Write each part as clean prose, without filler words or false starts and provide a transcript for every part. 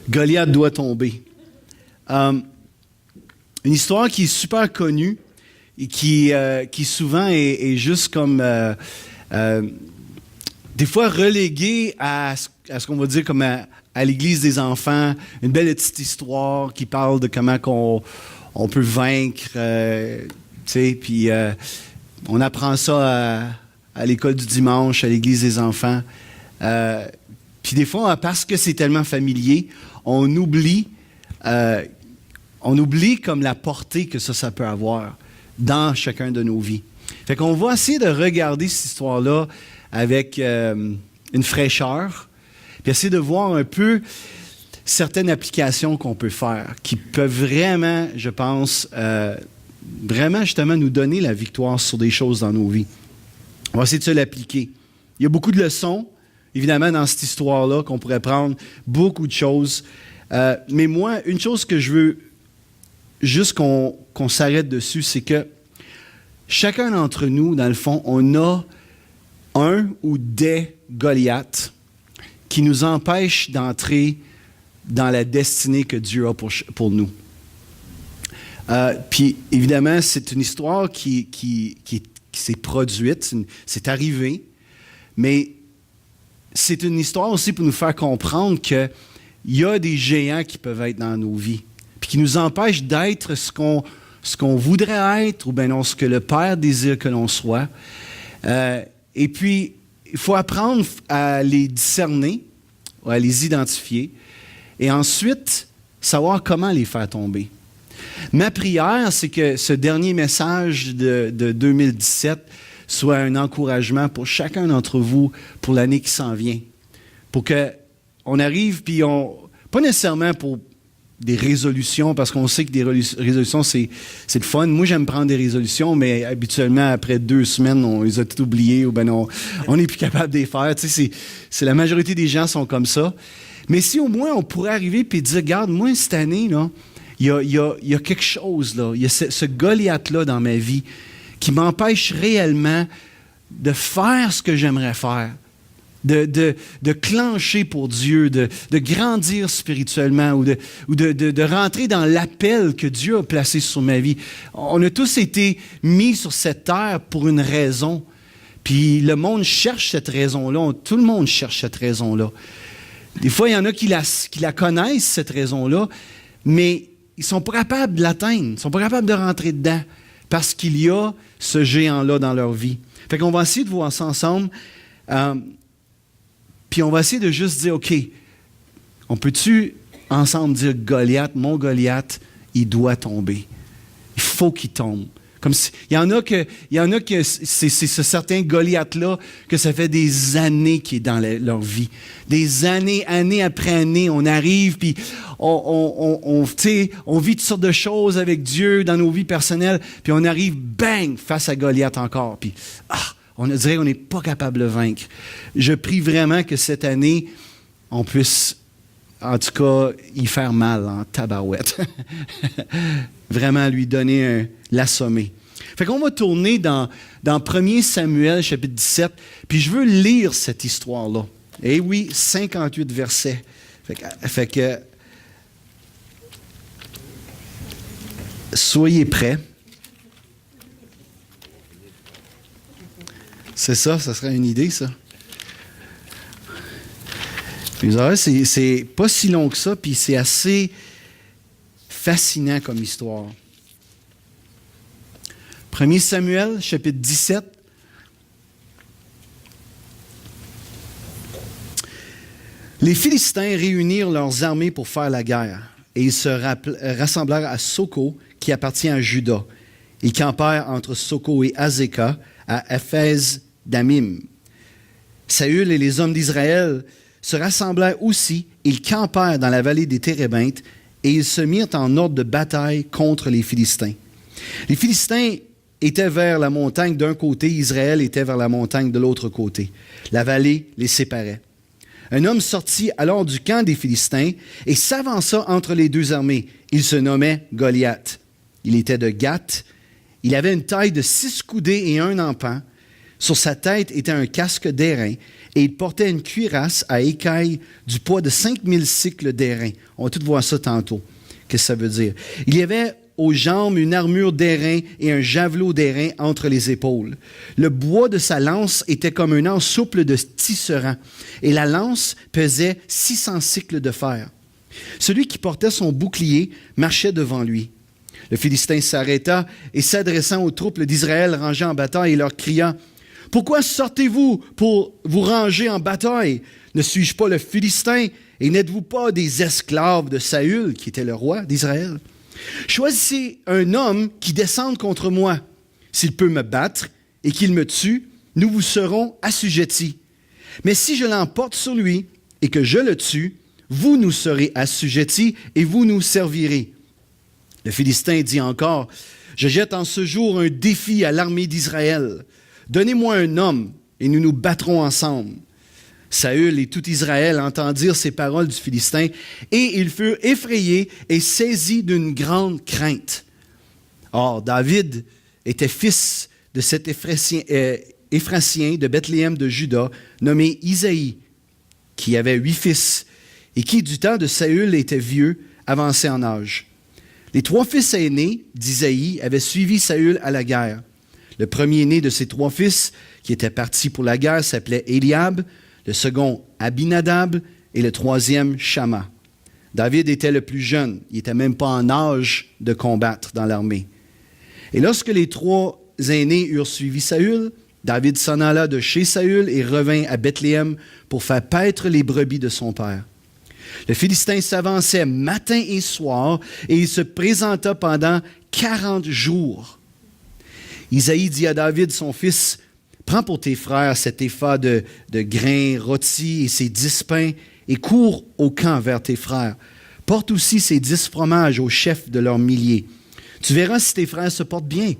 Goliath doit tomber. Une histoire qui est super connue et qui souvent est juste comme des fois reléguée à ce qu'on va dire comme à l'église des enfants, une belle petite histoire qui parle de comment on peut vaincre, tu sais, puis on apprend ça à l'école du dimanche, à l'église des enfants. Puis des fois, parce que c'est tellement familier, on oublie comme la portée que ça peut avoir dans chacun de nos vies. Fait qu'on va essayer de regarder cette histoire-là avec une fraîcheur, puis essayer de voir un peu certaines applications qu'on peut faire, qui peuvent vraiment, je pense, vraiment justement nous donner la victoire sur des choses dans nos vies. On va essayer de se l'appliquer. Il y a beaucoup de leçons, évidemment, dans cette histoire-là, qu'on pourrait prendre, beaucoup de choses. Mais moi, une chose que je veux juste qu'on s'arrête dessus, c'est que chacun d'entre nous, dans le fond, on a un ou des Goliaths qui nous empêchent d'entrer dans la destinée que Dieu a pour nous. Puis, évidemment, c'est une histoire qui s'est produite, c'est arrivé, mais c'est une histoire aussi pour nous faire comprendre qu'il y a des géants qui peuvent être dans nos vies, puis qui nous empêchent d'être ce qu'on voudrait être, ou bien non, ce que le Père désire que l'on soit. Et puis, il faut apprendre à les discerner, à les identifier, et ensuite, savoir comment les faire tomber. Ma prière, c'est que ce dernier message de 2017 soit un encouragement pour chacun d'entre vous pour l'année qui s'en vient. Pour qu'on arrive, puis pas nécessairement pour des résolutions, parce qu'on sait que des résolutions, c'est le fun. Moi, j'aime prendre des résolutions, mais habituellement, après 2 semaines, on les a toutes oubliées, ou ben on n'est plus capable de les faire. Tu sais, c'est la majorité des gens sont comme ça. Mais si au moins on pourrait arriver et dire, regarde, moi, cette année, là, il y a quelque chose, là. Il y a ce Goliath-là dans ma vie qui m'empêche réellement de faire ce que j'aimerais faire, de clencher pour Dieu, de grandir spirituellement ou de rentrer dans l'appel que Dieu a placé sur ma vie. On a tous été mis sur cette terre pour une raison. Puis le monde cherche cette raison-là. Tout le monde cherche cette raison-là. Des fois, il y en a qui la connaissent, cette raison-là, mais ils ne sont pas capables de l'atteindre. Ils ne sont pas capables de rentrer dedans parce qu'il y a ce géant-là dans leur vie. Fait qu'on va essayer de voir ça ensemble. Puis on va essayer de juste dire, OK, on peut-tu ensemble dire Goliath, mon Goliath, il doit tomber. Il faut qu'il tombe. Comme si, il y en a que c'est ce certain Goliath-là que ça fait des années qu'il est dans leur vie. Des années, année après année, on arrive, puis on vit toutes sortes de choses avec Dieu dans nos vies personnelles, puis on arrive, bang, face à Goliath encore. Puis, on dirait qu'on n'est pas capable de le vaincre. Je prie vraiment que cette année, on puisse, en tout cas, y faire mal en tabarouette. Vraiment lui donner l'assommer. Fait qu'on va tourner dans 1 Samuel, chapitre 17, puis je veux lire cette histoire-là. Eh oui, 58 versets. Fait que soyez prêts. C'est ça serait une idée, ça. Puis vous savez, c'est pas si long que ça, puis c'est assez fascinant comme histoire. 1 Samuel, chapitre 17. Les Philistins réunirent leurs armées pour faire la guerre, et ils se rassemblèrent à Soko, qui appartient à Juda. Ils campèrent entre Soko et Azekah, à Éphès-Damim. Saül et les hommes d'Israël se rassemblèrent aussi, ils campèrent dans la vallée des Térébintes, et ils se mirent en ordre de bataille contre les Philistins. Les Philistins étaient vers la montagne d'un côté, Israël était vers la montagne de l'autre côté. La vallée les séparait. Un homme sortit alors du camp des Philistins et s'avança entre les deux armées. Il se nommait Goliath. Il était de Gath. Il avait une taille de 6 coudées et 1 empan. Sur sa tête était un casque d'airain et il portait une cuirasse à écailles du poids de 5000 cycles d'airain. On va tout voir ça tantôt. Qu'est-ce que ça veut dire? Il y avait aux jambes une armure d'airain et un javelot d'airain entre les épaules. Le bois de sa lance était comme un anse souple de tisserand et la lance pesait 600 cycles de fer. Celui qui portait son bouclier marchait devant lui. Le Philistin s'arrêta et s'adressant aux troupes d'Israël rangées en bataille, il leur cria « Pourquoi sortez-vous pour vous ranger en bataille? Ne suis-je pas le Philistin et n'êtes-vous pas des esclaves de Saül, qui était le roi d'Israël? Choisissez un homme qui descende contre moi. S'il peut me battre et qu'il me tue, nous vous serons assujettis. Mais si je l'emporte sur lui et que je le tue, vous nous serez assujettis et vous nous servirez. » Le Philistin dit encore, « Je jette en ce jour un défi à l'armée d'Israël. Donnez-moi un homme et nous nous battrons ensemble. » Saül et tout Israël entendirent ces paroles du Philistin et ils furent effrayés et saisis d'une grande crainte. Or, David était fils de cet Éphrasien de Bethléem de Juda, nommé Isaïe, qui avait 8 fils et qui, du temps de Saül, était vieux, avancé en âge. Les 3 fils aînés d'Isaïe avaient suivi Saül à la guerre. Le premier-né de ces 3 fils, qui était parti pour la guerre, s'appelait Éliab, le second Abinadab et le troisième Shama. David était le plus jeune, il n'était même pas en âge de combattre dans l'armée. Et lorsque les 3 aînés eurent suivi Saül, David s'en alla de chez Saül et revint à Bethléem pour faire paître les brebis de son père. Le Philistin s'avançait matin et soir et il se présenta pendant 40 jours. Isaïe dit à David, son fils, « Prends pour tes frères cet épha de grains rôtis et ces 10 pains et cours au camp vers tes frères. Porte aussi ces 10 fromages au chef de leurs milliers. Tu verras si tes frères se portent bien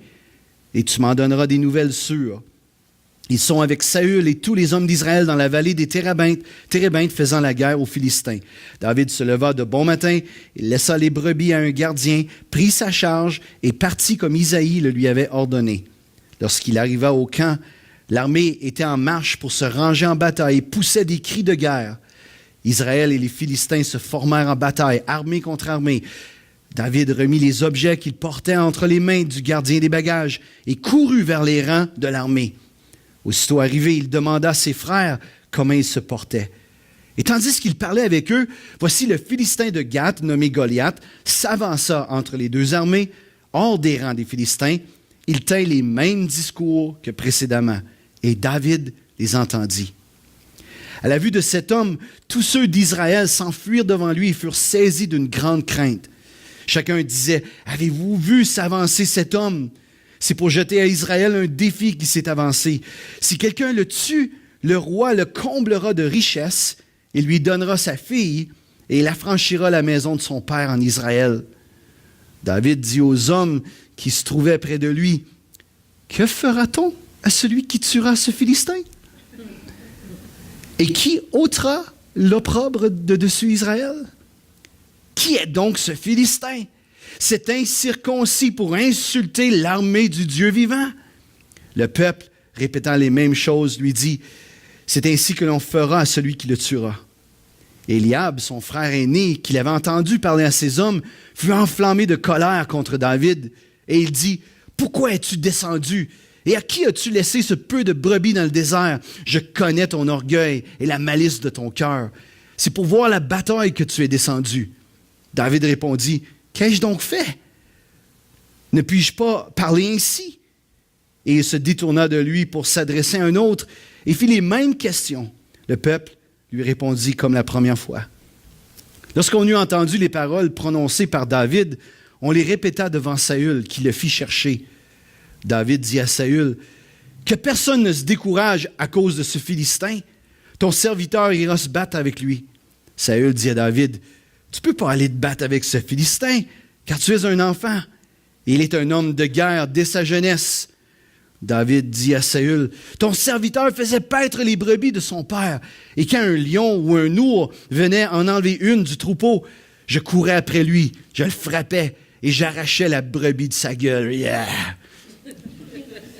et tu m'en donneras des nouvelles sûres. » Ils sont avec Saül et tous les hommes d'Israël dans la vallée des Térébintes faisant la guerre aux Philistins. David se leva de bon matin, il laissa les brebis à un gardien, prit sa charge et partit comme Isaïe le lui avait ordonné. Lorsqu'il arriva au camp, l'armée était en marche pour se ranger en bataille et poussait des cris de guerre. Israël et les Philistins se formèrent en bataille, armée contre armée. David remit les objets qu'il portait entre les mains du gardien des bagages et courut vers les rangs de l'armée. Aussitôt arrivé, il demanda à ses frères comment ils se portaient. Et tandis qu'il parlait avec eux, voici le Philistin de Gath, nommé Goliath, s'avança entre les 2 armées, hors des rangs des Philistins. Il tint les mêmes discours que précédemment, et David les entendit. À la vue de cet homme, tous ceux d'Israël s'enfuirent devant lui et furent saisis d'une grande crainte. Chacun disait, « Avez-vous vu s'avancer cet homme? C'est pour jeter à Israël un défi qui s'est avancé. Si quelqu'un le tue, le roi le comblera de richesses, il lui donnera sa fille et il affranchira la maison de son père en Israël. » David dit aux hommes qui se trouvaient près de lui, « Que fera-t-on à celui qui tuera ce Philistin? Et qui ôtera l'opprobre de dessus Israël? Qui est donc ce Philistin? C'est incirconcis pour insulter l'armée du Dieu vivant. » Le peuple, répétant les mêmes choses, lui dit, « C'est ainsi que l'on fera à celui qui le tuera. » Éliab, son frère aîné, qui l'avait entendu parler à ses hommes, fut enflammé de colère contre David, et il dit, « Pourquoi es-tu descendu? Et à qui as-tu laissé ce peu de brebis dans le désert? Je connais ton orgueil et la malice de ton cœur. C'est pour voir la bataille que tu es descendu. » David répondit, « Qu'ai-je donc fait? Ne puis-je pas parler ainsi? » Et il se détourna de lui pour s'adresser à un autre et fit les mêmes questions. Le peuple lui répondit comme la première fois. Lorsqu'on eut entendu les paroles prononcées par David, on les répéta devant Saül, qui le fit chercher. David dit à Saül, « Que personne ne se décourage à cause de ce Philistin. Ton serviteur ira se battre avec lui. » Saül dit à David, « Tu ne peux pas aller te battre avec ce Philistin, car tu es un enfant. Et il est un homme de guerre dès sa jeunesse. » David dit à Saül, « Ton serviteur faisait paître les brebis de son père, et quand un lion ou un ours venait en enlever une du troupeau, je courais après lui, je le frappais, et j'arrachais la brebis de sa gueule. Yeah. »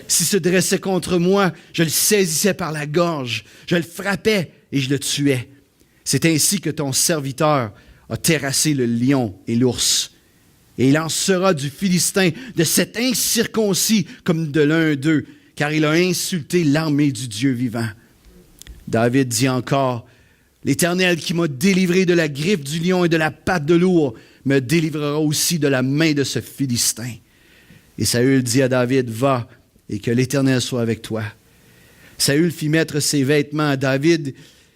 s'il se dressait contre moi, je le saisissais par la gorge, je le frappais et je le tuais. C'est ainsi que ton serviteur a terrassé le lion et l'ours. Et il en sera du Philistin, de cet incirconcis comme de l'un d'eux, car il a insulté l'armée du Dieu vivant. » David dit encore, « L'Éternel qui m'a délivré de la griffe du lion et de la patte de l'ours me délivrera aussi de la main de ce Philistin. » Et Saül dit à David, « Va, et que l'Éternel soit avec toi. » Saül fit mettre ses vêtements à David.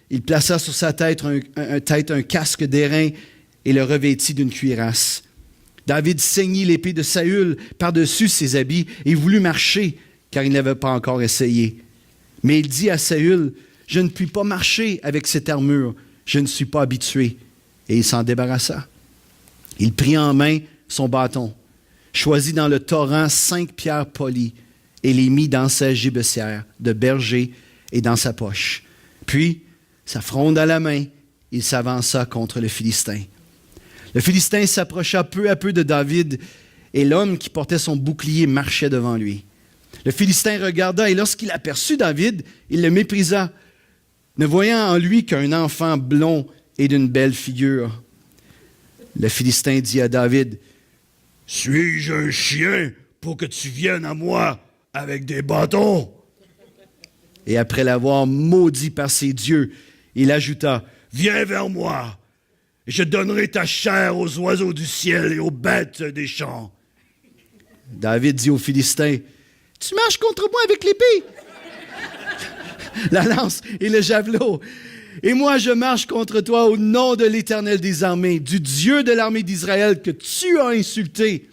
Il plaça sur sa tête un casque d'airain et le revêtit d'une cuirasse. David ceignit l'épée de Saül par-dessus ses habits et voulut marcher, car il n'avait pas encore essayé. Mais il dit à Saül, « Je ne puis pas marcher avec cette armure, je ne suis pas habitué. » Et il s'en débarrassa. Il prit en main son bâton, choisit dans le torrent 5 pierres polies et les mit dans sa gibecière de berger et dans sa poche. Puis, sa fronde à la main, il s'avança contre le Philistin. Le Philistin s'approcha peu à peu de David et l'homme qui portait son bouclier marchait devant lui. Le Philistin regarda et lorsqu'il aperçut David, il le méprisa, ne voyant en lui qu'un enfant blond et d'une belle figure. Le Philistin dit à David, « Suis-je un chien pour que tu viennes à moi avec des bâtons? » Et après l'avoir maudit par ses dieux, il ajouta, « Viens vers moi, et je donnerai ta chair aux oiseaux du ciel et aux bêtes des champs. » David dit aux Philistins, « Tu marches contre moi avec l'épée, la lance et le javelot. Et moi, je marche contre toi au nom de l'Éternel des armées, du Dieu de l'armée d'Israël que tu as insulté.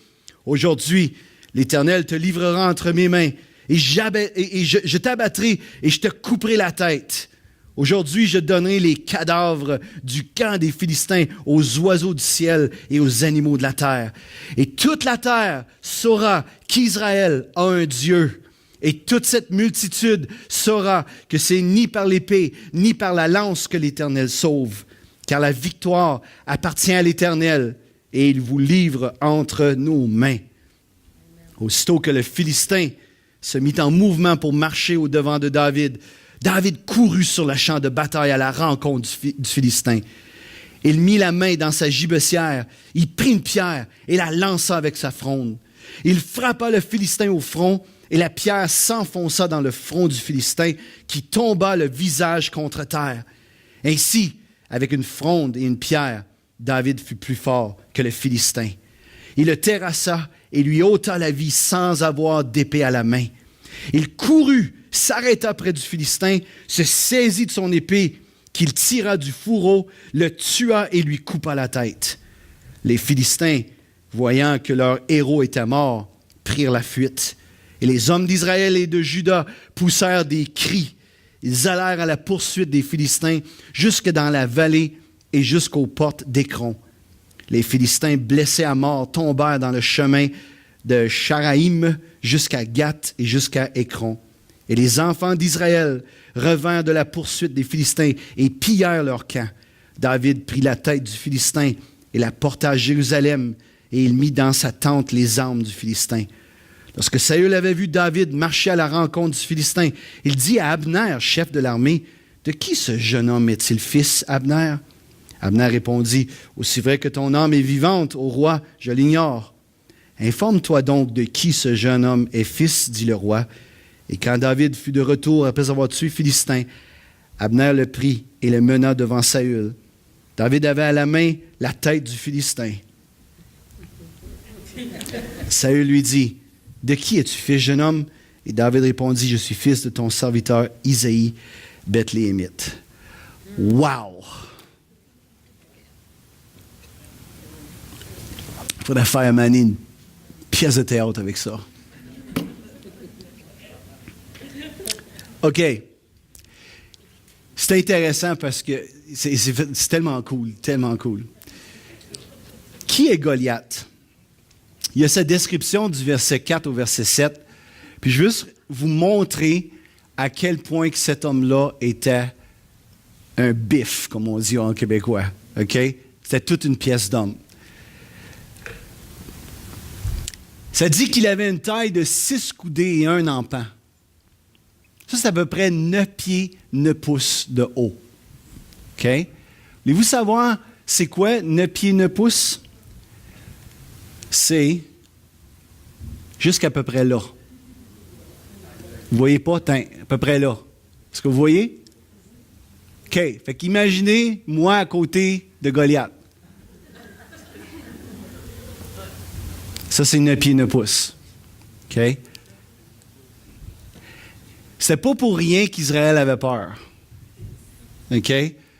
Aujourd'hui, l'Éternel te livrera entre mes mains, et je t'abattrai et je te couperai la tête. Aujourd'hui, je donnerai les cadavres du camp des Philistins aux oiseaux du ciel et aux animaux de la terre. Et toute la terre saura qu'Israël a un Dieu. Et toute cette multitude saura que c'est ni par l'épée, ni par la lance que l'Éternel sauve, car la victoire appartient à l'Éternel, et il vous livre entre nos mains. » Aussitôt que le Philistin se mit en mouvement pour marcher au-devant de David, David courut sur le champ de bataille à la rencontre du Philistin. Il mit la main dans sa gibecière, il prit une pierre et la lança avec sa fronde. Il frappa le Philistin au front, et la pierre s'enfonça dans le front du Philistin, qui tomba le visage contre terre. Ainsi, avec une fronde et une pierre, David fut plus fort que le Philistin. Il le terrassa et lui ôta la vie sans avoir d'épée à la main. Il courut, s'arrêta près du Philistin, se saisit de son épée, qu'il tira du fourreau, le tua et lui coupa la tête. Les Philistins, voyant que leur héros était mort, prirent la fuite. Et les hommes d'Israël et de Juda poussèrent des cris. Ils allèrent à la poursuite des Philistins jusque dans la vallée et jusqu'aux portes d'Écron. Les Philistins, blessés à mort, tombèrent dans le chemin de Charaïm jusqu'à Gath et jusqu'à Écron. Et les enfants d'Israël revinrent de la poursuite des Philistins et pillèrent leur camp. David prit la tête du Philistin et la porta à Jérusalem, et il mit dans sa tente les armes du Philistin. Lorsque Saül avait vu David marcher à la rencontre du Philistin, il dit à Abner, chef de l'armée, « De qui ce jeune homme est-il fils, Abner? » Abner répondit, « Aussi vrai que ton âme est vivante, ô roi, je l'ignore. » « Informe-toi donc de qui ce jeune homme est fils, dit le roi. Et quand David fut de retour après avoir tué Philistin, Abner le prit et le mena devant Saül. David avait à la main la tête du Philistin. Saül lui dit, « De qui es-tu fils, jeune homme? » Et David répondit, « Je suis fils de ton serviteur Isaïe, Bethléemite. » Wow! Il faudrait faire à Mané une pièce de théâtre avec ça. OK. C'est intéressant parce que c'est tellement cool, tellement cool. Qui est Goliath? Il y a cette description du verset 4 au verset 7. Puis je veux juste vous montrer à quel point que cet homme-là était un bif, comme on dit en québécois. OK? C'était toute une pièce d'homme. Ça dit qu'il avait une taille de 6 coudées et 1 empan. Ça, c'est à peu près 9 pieds, 9 pouces de haut. OK? Voulez-vous savoir c'est quoi 9 pieds, 9 pouces? C'est jusqu'à peu près là. Vous voyez pas? À peu près là. Est-ce que vous voyez? OK. Fait qu'imaginez moi à côté de Goliath. Ça, c'est 9 pieds, 9 pouces. OK? C'est pas pour rien qu'Israël avait peur. OK?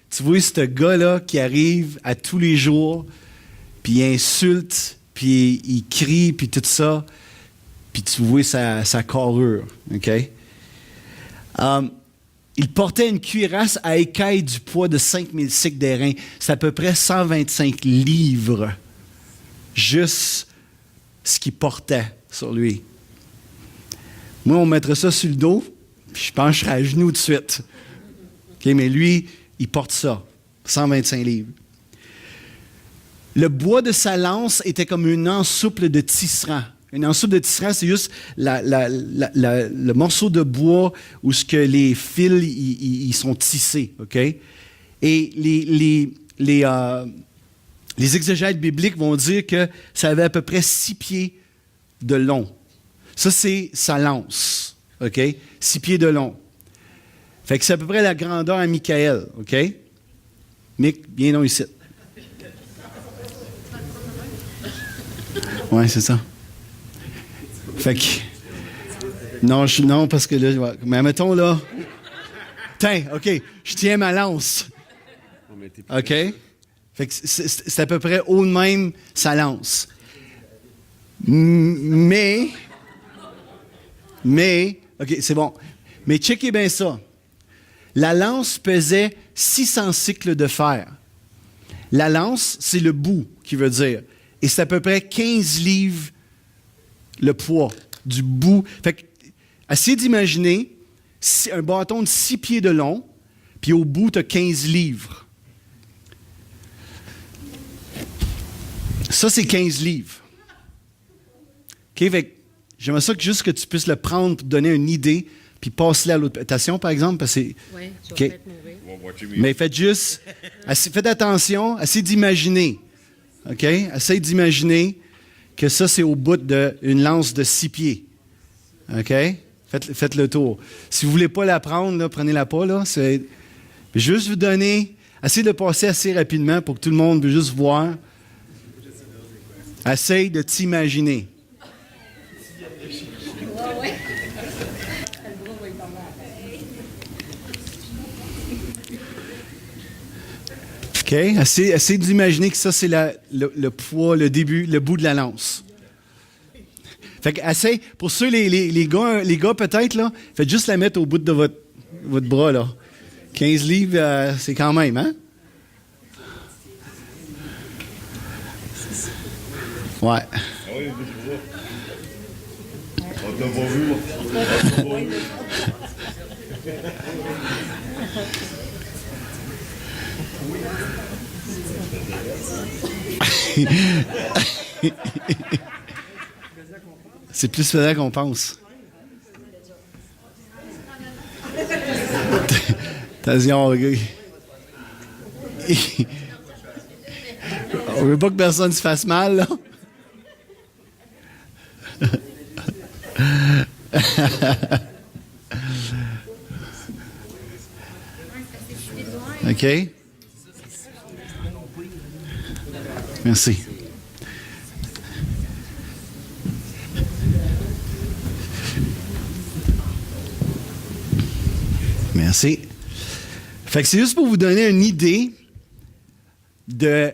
Tu vois ce gars-là qui arrive à tous les jours, puis il insulte, puis il crie, puis tout ça, puis tu vois sa carrure. OK? Il portait une cuirasse à écailles du poids de 5000 cycles d'airain. C'est à peu près 125 livres. Juste ce qu'il portait sur lui. Moi, on mettrait ça sur le dos, puis je pense que je serais à genoux tout de suite. Okay, mais lui, il porte ça, 125 livres. Le bois de sa lance était comme une anse souple de tisserand. Une anse souple de tisserand, c'est juste le morceau de bois où ce que les fils ils sont tissés. Okay? Et les exégètes bibliques vont dire que ça avait à peu près 6 pieds de long. Ça, c'est sa lance. OK? 6 pieds de long. Fait que c'est à peu près la grandeur à Michael. OK? Mick, viens donc ici. Oui, c'est ça. Fait que. Non, parce que là. Mais mettons là. Tiens, OK, je tiens ma lance. OK? Fait que c'est à peu près haut de même sa lance. Mais, OK, c'est bon. Mais checkez bien ça. La lance pesait 600 cycles de fer. La lance, c'est le bout qui veut dire. Et c'est à peu près 15 livres le poids du bout. Fait que, essayez d'imaginer un bâton de 6 pieds de long, puis au bout, tu as 15 livres. Ça, c'est 15 livres. OK, fait que j'aimerais ça que juste que tu puisses le prendre pour te donner une idée, puis passe-le à l'autre. Attention, par exemple, parce que c'est... Oui, tu vas okay. peut-être mourir. Mais faites juste... faites attention, essayez d'imaginer. OK? Essayez d'imaginer que ça, c'est au bout d'une lance de 6 pieds. OK? Faites le tour. Si vous ne voulez pas la prendre, là, prenez-la pas. Là. C'est juste vous donner... Essayez de passer assez rapidement pour que tout le monde puisse juste voir. Essaye de t'imaginer. OK? Essayez d'imaginer que ça, c'est le poids, le début, le bout de la lance. Fait que, essayez, pour ceux, les gars peut-être, là, faites juste la mettre au bout de votre bras, là. 15 livres, c'est quand même, hein? Ouais. On t'a pas vu. C'est plus faisant qu'on pense. Attention, regarde. On veut pas que personne se fasse mal, là. OK? Merci. Merci. Fait que c'est juste pour vous donner une idée de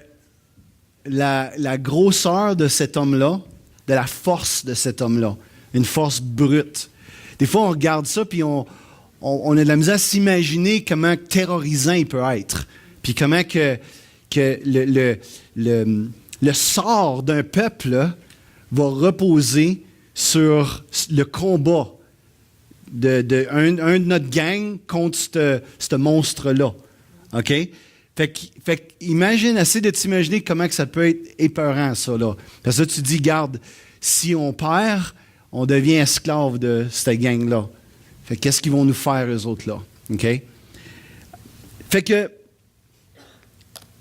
la grosseur de cet homme-là, de la force de cet homme-là. Une force brute. Des fois, on regarde ça, puis on a de la misère à s'imaginer comment terrorisant il peut être. Puis comment que le sort d'un peuple là, va reposer sur le combat un de notre gang contre ce monstre-là. OK? Fait que imagine, essaie de t'imaginer comment que ça peut être épeurant, ça, là. Parce que là, tu dis, garde, si on perd, on devient esclave de cette gang-là. Fait qu'est-ce qu'ils vont nous faire, eux autres, là? OK? Fait que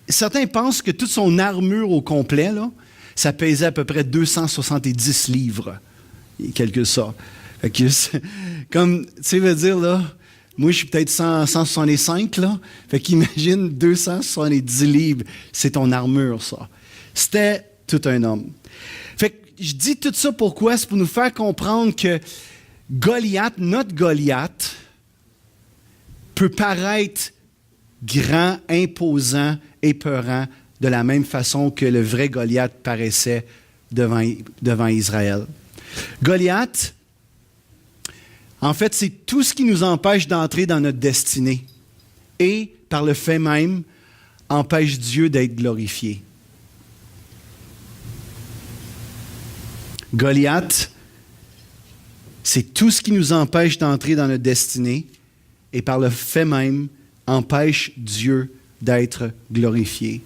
certains pensent que toute son armure au complet, là, ça pesait à peu près 270 livres. Quelque ça. Fait que, comme, tu sais, veut dire, là, moi, je suis peut-être 165, là. Fait qu'imagine 270 livres, c'est ton armure, ça. C'était tout un homme. Fait que je dis tout ça pourquoi? C'est pour nous faire comprendre que Goliath, notre Goliath, peut paraître grand, imposant, épeurant, de la même façon que le vrai Goliath paraissait devant Israël. Goliath, en fait, c'est tout ce qui nous empêche d'entrer dans notre destinée et, par le fait même, empêche Dieu d'être glorifié. Goliath, c'est tout ce qui nous empêche d'entrer dans notre destinée et, par le fait même, empêche Dieu d'être glorifié.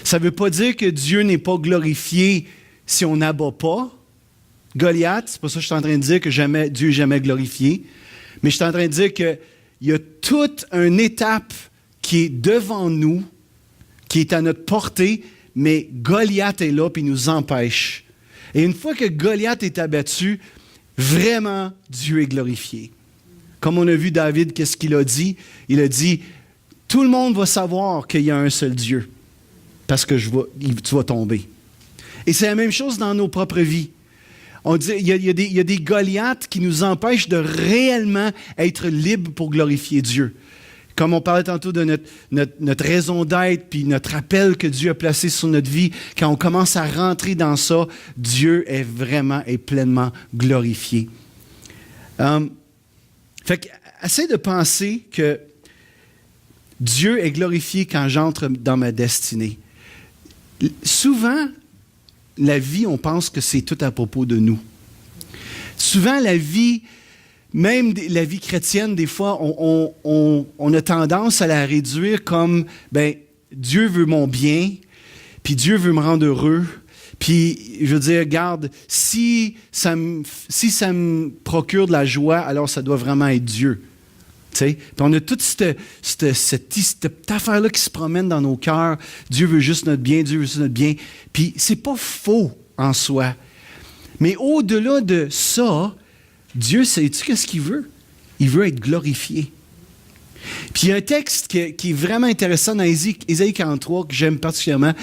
Ça ne veut pas dire que Dieu n'est pas glorifié si on n'abat pas Goliath. C'est pas ça que je suis en train de dire que Dieu n'est jamais glorifié. Mais je suis en train de dire qu'il y a toute une étape qui est devant nous, qui est à notre portée, mais Goliath est là et nous empêche. Et une fois que Goliath est abattu, vraiment, Dieu est glorifié. Comme on a vu David, qu'est-ce qu'il a dit? Il a dit, tout le monde va savoir qu'il y a un seul Dieu, parce que tu vas tomber. Et c'est la même chose dans nos propres vies. On dit, il y a des Goliaths qui nous empêchent de réellement être libres pour glorifier Dieu. Comme on parlait tantôt de notre raison d'être, puis notre appel que Dieu a placé sur notre vie, quand on commence à rentrer dans ça, Dieu est vraiment et pleinement glorifié. Fait que, essaie de penser que Dieu est glorifié quand j'entre dans ma destinée. Souvent, la vie, on pense que c'est tout à propos de nous. Souvent, la vie, même la vie chrétienne, des fois, on a tendance à la réduire comme, Dieu veut mon bien, puis Dieu veut me rendre heureux, puis je veux dire, regarde, si ça me procure de la joie, alors ça doit vraiment être Dieu. Puis on a toute cette affaire-là qui se promène dans nos cœurs. Dieu veut juste notre bien, Dieu veut juste notre bien. Puis c'est pas faux en soi. Mais au-delà de ça, Dieu, sais-tu qu'est-ce qu'il veut? Il veut être glorifié. Puis il y a un texte qui est vraiment intéressant dans Ésaïe 43 que j'aime particulièrement.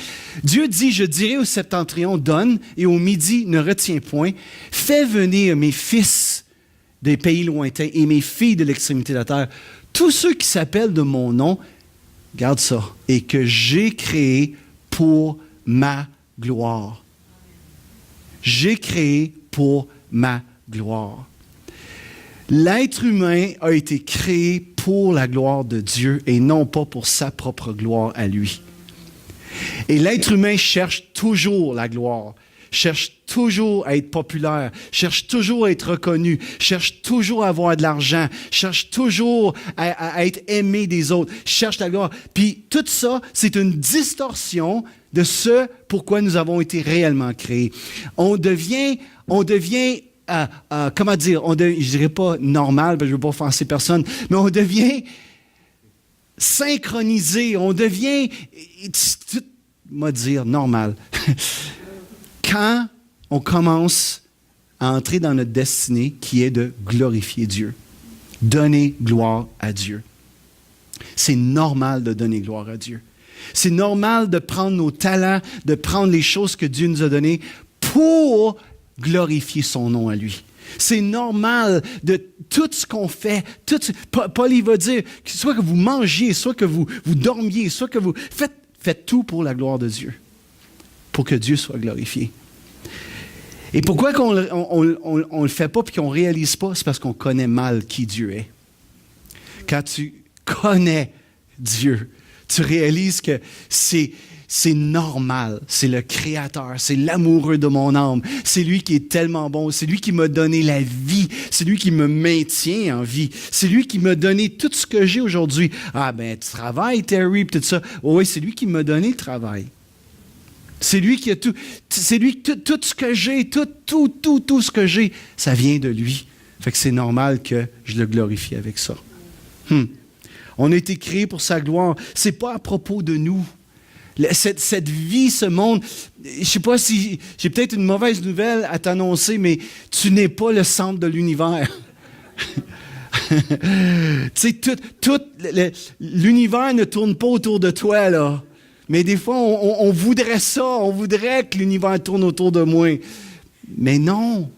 Dieu dit, je dirai au septentrion, donne, et au midi, ne retiens point. Fais venir mes fils des pays lointains et mes filles de l'extrémité de la terre, tous ceux qui s'appellent de mon nom, garde ça, et que j'ai créé pour ma gloire. J'ai créé pour ma gloire. L'être humain a été créé pour la gloire de Dieu et non pas pour sa propre gloire à lui. Et l'être humain cherche toujours la gloire, cherche toujours à être populaire, cherche toujours à être reconnu, cherche toujours à avoir de l'argent, cherche toujours à être aimé des autres, cherche la gloire. Puis tout ça, c'est une distorsion de ce pourquoi nous avons été réellement créés. On devient comment dire, je dirais pas normal, parce que je ne veux pas offenser personne, mais on devient synchronisé, on devient, normal. Quand on commence à entrer dans notre destinée qui est de glorifier Dieu, donner gloire à Dieu. C'est normal de donner gloire à Dieu. C'est normal de prendre nos talents, de prendre les choses que Dieu nous a données pour glorifier son nom à lui. C'est normal de tout ce qu'on fait. Paul, il va dire, soit que vous mangiez, soit que vous dormiez, soit que vous... Faites tout pour la gloire de Dieu, pour que Dieu soit glorifié. Et pourquoi qu'on le fait pas et qu'on ne réalise pas? C'est parce qu'on connaît mal qui Dieu est. Quand tu connais Dieu, tu réalises que c'est normal, c'est le Créateur, c'est l'amoureux de mon âme, c'est lui qui est tellement bon, c'est lui qui m'a donné la vie, c'est lui qui me maintient en vie, c'est lui qui m'a donné tout ce que j'ai aujourd'hui. Ah tu travailles, Terry, tout ça. Oui, c'est lui qui m'a donné le travail. C'est lui qui a tout. C'est lui, tout ce que j'ai, tout ce que j'ai, ça vient de lui. Fait que c'est normal que je le glorifie avec ça. On a été créés pour sa gloire. C'est pas à propos de nous. Cette vie, ce monde, je ne sais pas si j'ai peut-être une mauvaise nouvelle à t'annoncer, mais tu n'es pas le centre de l'univers. Tu sais, l'univers ne tourne pas autour de toi, là. Mais des fois, on voudrait ça, on voudrait que l'univers tourne autour de moi. Mais non,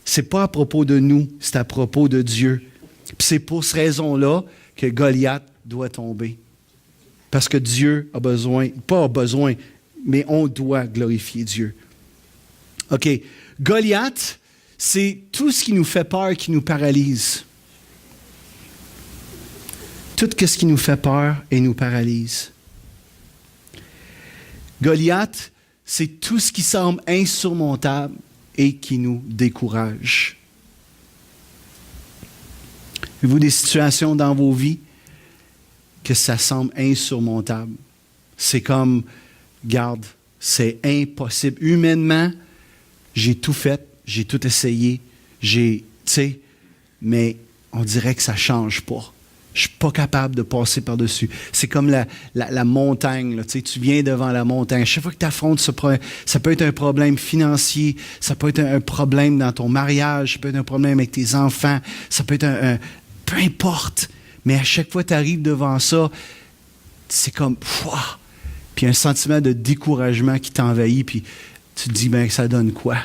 c'est pas à propos de nous, c'est à propos de Dieu. Puis c'est pour cette raison-là que Goliath doit tomber. Parce que Dieu a besoin, pas a besoin, mais on doit glorifier Dieu. OK. Goliath, c'est tout ce qui nous fait peur, qui nous paralyse. Tout ce qui nous fait peur et nous paralyse. Goliath, c'est tout ce qui semble insurmontable et qui nous décourage. Avez-vous des situations dans vos vies que ça semble insurmontable? C'est comme, garde, c'est impossible. Humainement, j'ai tout fait, j'ai tout essayé, mais on dirait que ça ne change pas. Je ne suis pas capable de passer par-dessus. C'est comme la montagne. Là, tu viens devant la montagne. Chaque fois que tu affrontes ce problème, ça peut être un problème financier, ça peut être un problème dans ton mariage, ça peut être un problème avec tes enfants, ça peut être peu importe. Mais à chaque fois que tu arrives devant ça, c'est comme, pouah, puis un sentiment de découragement qui t'envahit, puis tu te dis, ben ça donne quoi?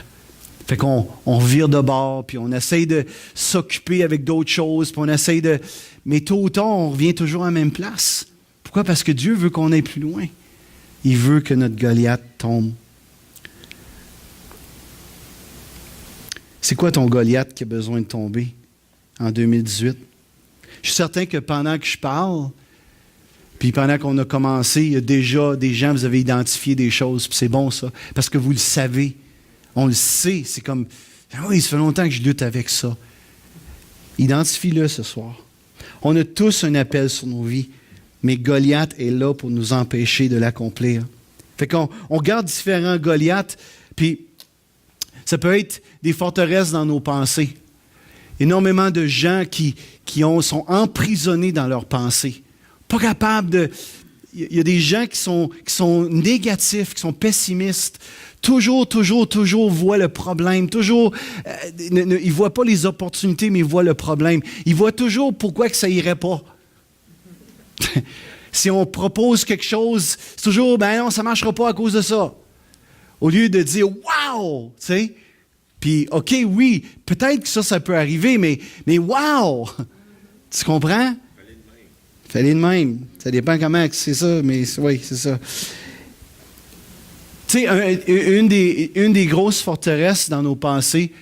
Fait qu'on vire de bord, puis on essaye de s'occuper avec d'autres choses, puis on essaye de... Mais tôt ou tard, on revient toujours à la même place. Pourquoi? Parce que Dieu veut qu'on aille plus loin. Il veut que notre Goliath tombe. C'est quoi ton Goliath qui a besoin de tomber en 2018? Je suis certain que pendant que je parle, puis pendant qu'on a commencé, il y a déjà des gens, vous avez identifié des choses, puis c'est bon ça, parce que vous le savez. On le sait, c'est comme, oui, ça fait longtemps que je lutte avec ça. Identifie-le ce soir. On a tous un appel sur nos vies, mais Goliath est là pour nous empêcher de l'accomplir. Fait qu'on garde différents Goliaths, puis ça peut être des forteresses dans nos pensées. Énormément de gens qui sont emprisonnés dans leurs pensées. Pas capables de... Il y a des gens qui sont négatifs, qui sont pessimistes. Toujours voient le problème. Toujours, ils ne voient pas les opportunités, mais ils voient le problème. Ils voient toujours pourquoi que ça irait pas. Si on propose quelque chose, c'est toujours, ben non, ça ne marchera pas à cause de ça. Au lieu de dire, wow, tu sais. Puis, OK, oui, peut-être que ça peut arriver, mais wow! Tu comprends? Fallait de même. Ça dépend comment c'est ça, mais oui, c'est ça. Tu sais, une des grosses forteresses dans nos pensées,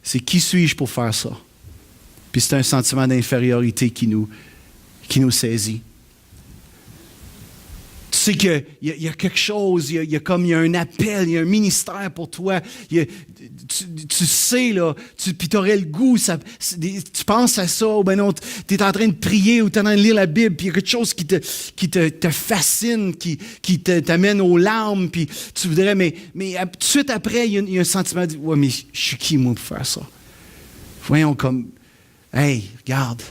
c'est qui suis-je pour faire ça? Puis c'est un sentiment d'infériorité qui nous saisit. Tu sais qu'il y a quelque chose, il y a un appel, il y a un ministère pour toi. Tu sais, là, puis tu aurais le goût, tu penses à ça, ou ben non, tu es en train de prier ou tu es en train de lire la Bible, puis il y a quelque chose qui te fascine, qui t'amène aux larmes, puis tu voudrais, mais tout de suite après, il y a un sentiment de, ouais, mais je suis qui, moi, pour faire ça? Voyons comme, hey, regarde.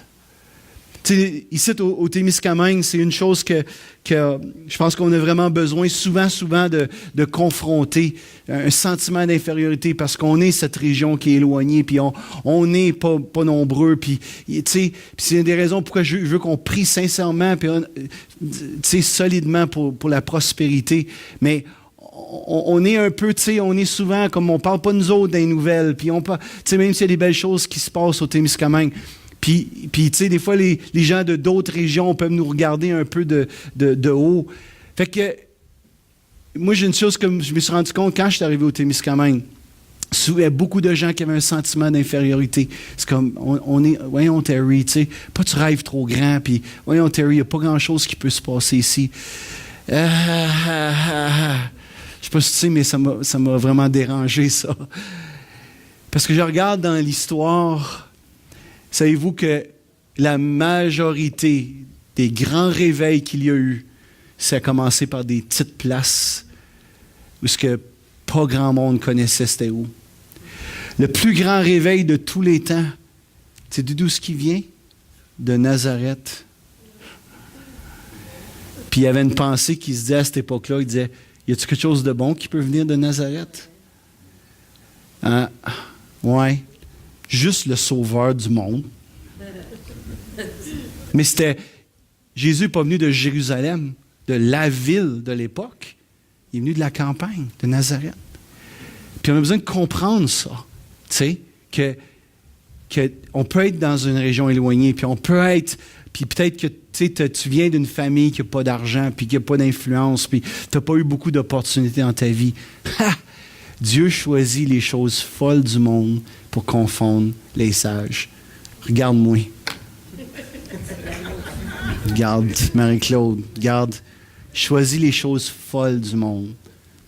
Tu sais, ici, au Témiscamingue, c'est une chose que je pense qu'on a vraiment besoin souvent de confronter un sentiment d'infériorité parce qu'on est cette région qui est éloignée, puis on n'est pas nombreux. Puis, tu sais, c'est une des raisons pourquoi je veux qu'on prie sincèrement, puis, tu sais, solidement pour la prospérité. Mais on est un peu, tu sais, on est souvent, comme on ne parle pas de nous autres dans les nouvelles, puis tu sais, même s'il y a des belles choses qui se passent au Témiscamingue, puis tu sais, des fois, les gens de d'autres régions peuvent nous regarder un peu de haut. Fait que, moi, j'ai une chose que je me suis rendu compte quand je suis arrivé au Témiscamingue. Il y a beaucoup de gens qui avaient un sentiment d'infériorité. C'est comme, voyons Terry, tu sais, pas tu rêves trop grand, puis voyons Terry, il n'y a pas grand-chose qui peut se passer ici. Je ne sais pas si tu sais, mais ça m'a vraiment dérangé, ça. Parce que je regarde dans l'histoire... Savez-vous que la majorité des grands réveils qu'il y a eu, ça a commencé par des petites places où ce que pas grand monde connaissait c'était où. Le plus grand réveil de tous les temps, c'est d'où ce qui vient? De Nazareth. Puis il y avait une pensée qui se disait à cette époque-là, il disait, y a-t-il quelque chose de bon qui peut venir de Nazareth? Hein? Ouais. Juste le sauveur du monde. Mais Jésus n'est pas venu de Jérusalem, de la ville de l'époque. Il est venu de la campagne, de Nazareth. Puis on a besoin de comprendre ça. Tu sais, qu'on peut être dans une région éloignée, puis on peut être, puis peut-être que tu viens d'une famille qui n'a pas d'argent, puis qui n'a pas d'influence, puis tu n'as pas eu beaucoup d'opportunités dans ta vie. Dieu choisit les choses folles du monde pour confondre les sages. Regarde-moi. Regarde, Marie-Claude. Regarde. Choisis les choses folles du monde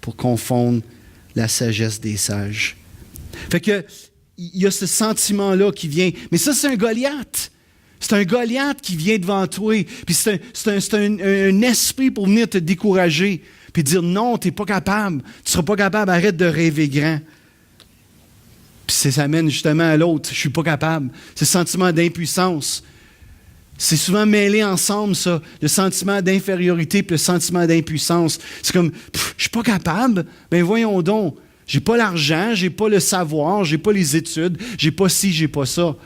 pour confondre la sagesse des sages. Fait que, il y a ce sentiment-là qui vient. Mais ça, c'est un Goliath. C'est un Goliath qui vient devant toi. Puis c'est un esprit pour venir te décourager. Puis dire non, tu n'es pas capable. Tu ne seras pas capable, arrête de rêver grand. Puis ça mène justement à l'autre. Je ne suis pas capable. C'est le sentiment d'impuissance. C'est souvent mêlé ensemble, ça, le sentiment d'infériorité et le sentiment d'impuissance. C'est comme, je ne suis pas capable. Ben voyons donc. J'ai pas l'argent, j'ai pas le savoir, j'ai pas les études, j'ai pas ci, j'ai pas ça.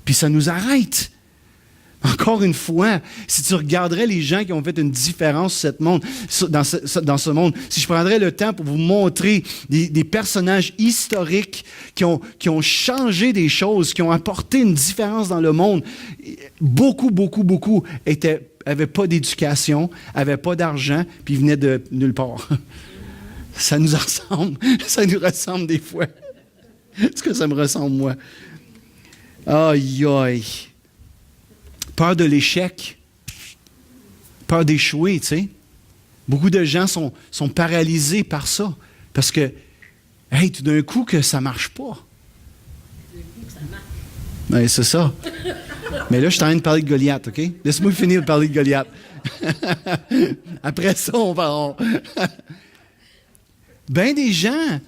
Puis ça nous arrête. Encore une fois, si tu regarderais les gens qui ont fait une différence dans ce monde, si je prendrais le temps pour vous montrer des personnages historiques qui ont changé des choses, qui ont apporté une différence dans le monde, beaucoup n'avaient pas d'éducation, n'avaient pas d'argent, puis ils venaient de nulle part. Ça nous ressemble des fois. Est-ce que ça me ressemble, moi? Aïe, aïe. Peur de l'échec. Peur d'échouer, tu sais. Beaucoup de gens sont paralysés par ça. Parce que, hey, tout d'un coup, que ça ne marche pas. Tout d'un coup, ça marche. Oui, c'est ça. Mais là, je suis en train de parler de Goliath, OK? Laisse-moi finir de parler de Goliath. Après ça, on va... Ben des gens,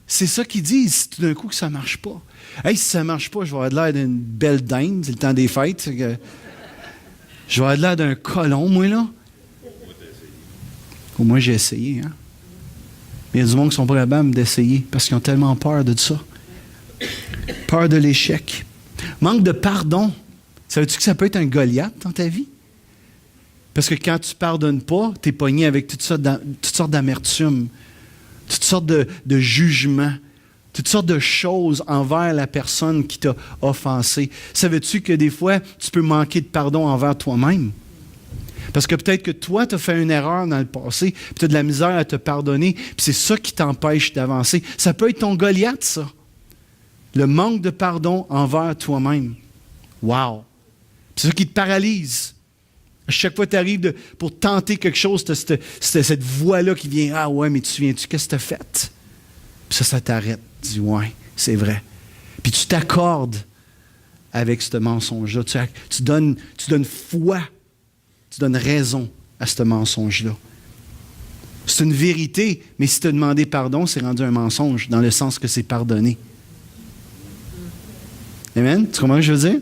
c'est ça qu'ils disent tout d'un coup que ça ne marche pas. Hey, si ça ne marche pas, je vais avoir l'air d'une belle dinde, c'est le temps des fêtes. Je vais avoir l'air d'un colon, moi, là. Au moins, j'ai essayé, hein. Mais il y a du monde qui sont pas capables d'essayer parce qu'ils ont tellement peur de ça. Peur de l'échec. Manque de pardon. Savais-tu que ça peut être un Goliath dans ta vie? Parce que quand tu ne pardonnes pas, tu es pogné avec toutes sortes d'amertume. Toutes sortes de jugements, toutes sortes de choses envers la personne qui t'a offensé. Savais-tu que des fois, tu peux manquer de pardon envers toi-même? Parce que peut-être que toi, tu as fait une erreur dans le passé, puis tu as de la misère à te pardonner, puis c'est ça qui t'empêche d'avancer. Ça peut être ton Goliath, ça. Le manque de pardon envers toi-même. Wow! C'est ça qui te paralyse. À chaque fois que tu arrives pour tenter quelque chose, c'est cette voix-là qui vient. Ah ouais, mais tu te souviens-tu, qu'est-ce que tu as fait? Puis ça t'arrête. Tu dis, ouais, c'est vrai. Puis tu t'accordes avec ce mensonge-là. Tu donnes foi, tu donnes raison à ce mensonge-là. C'est une vérité, mais si tu as demandé pardon, c'est rendu un mensonge, dans le sens que c'est pardonné. Amen? Tu comprends ce que je veux dire?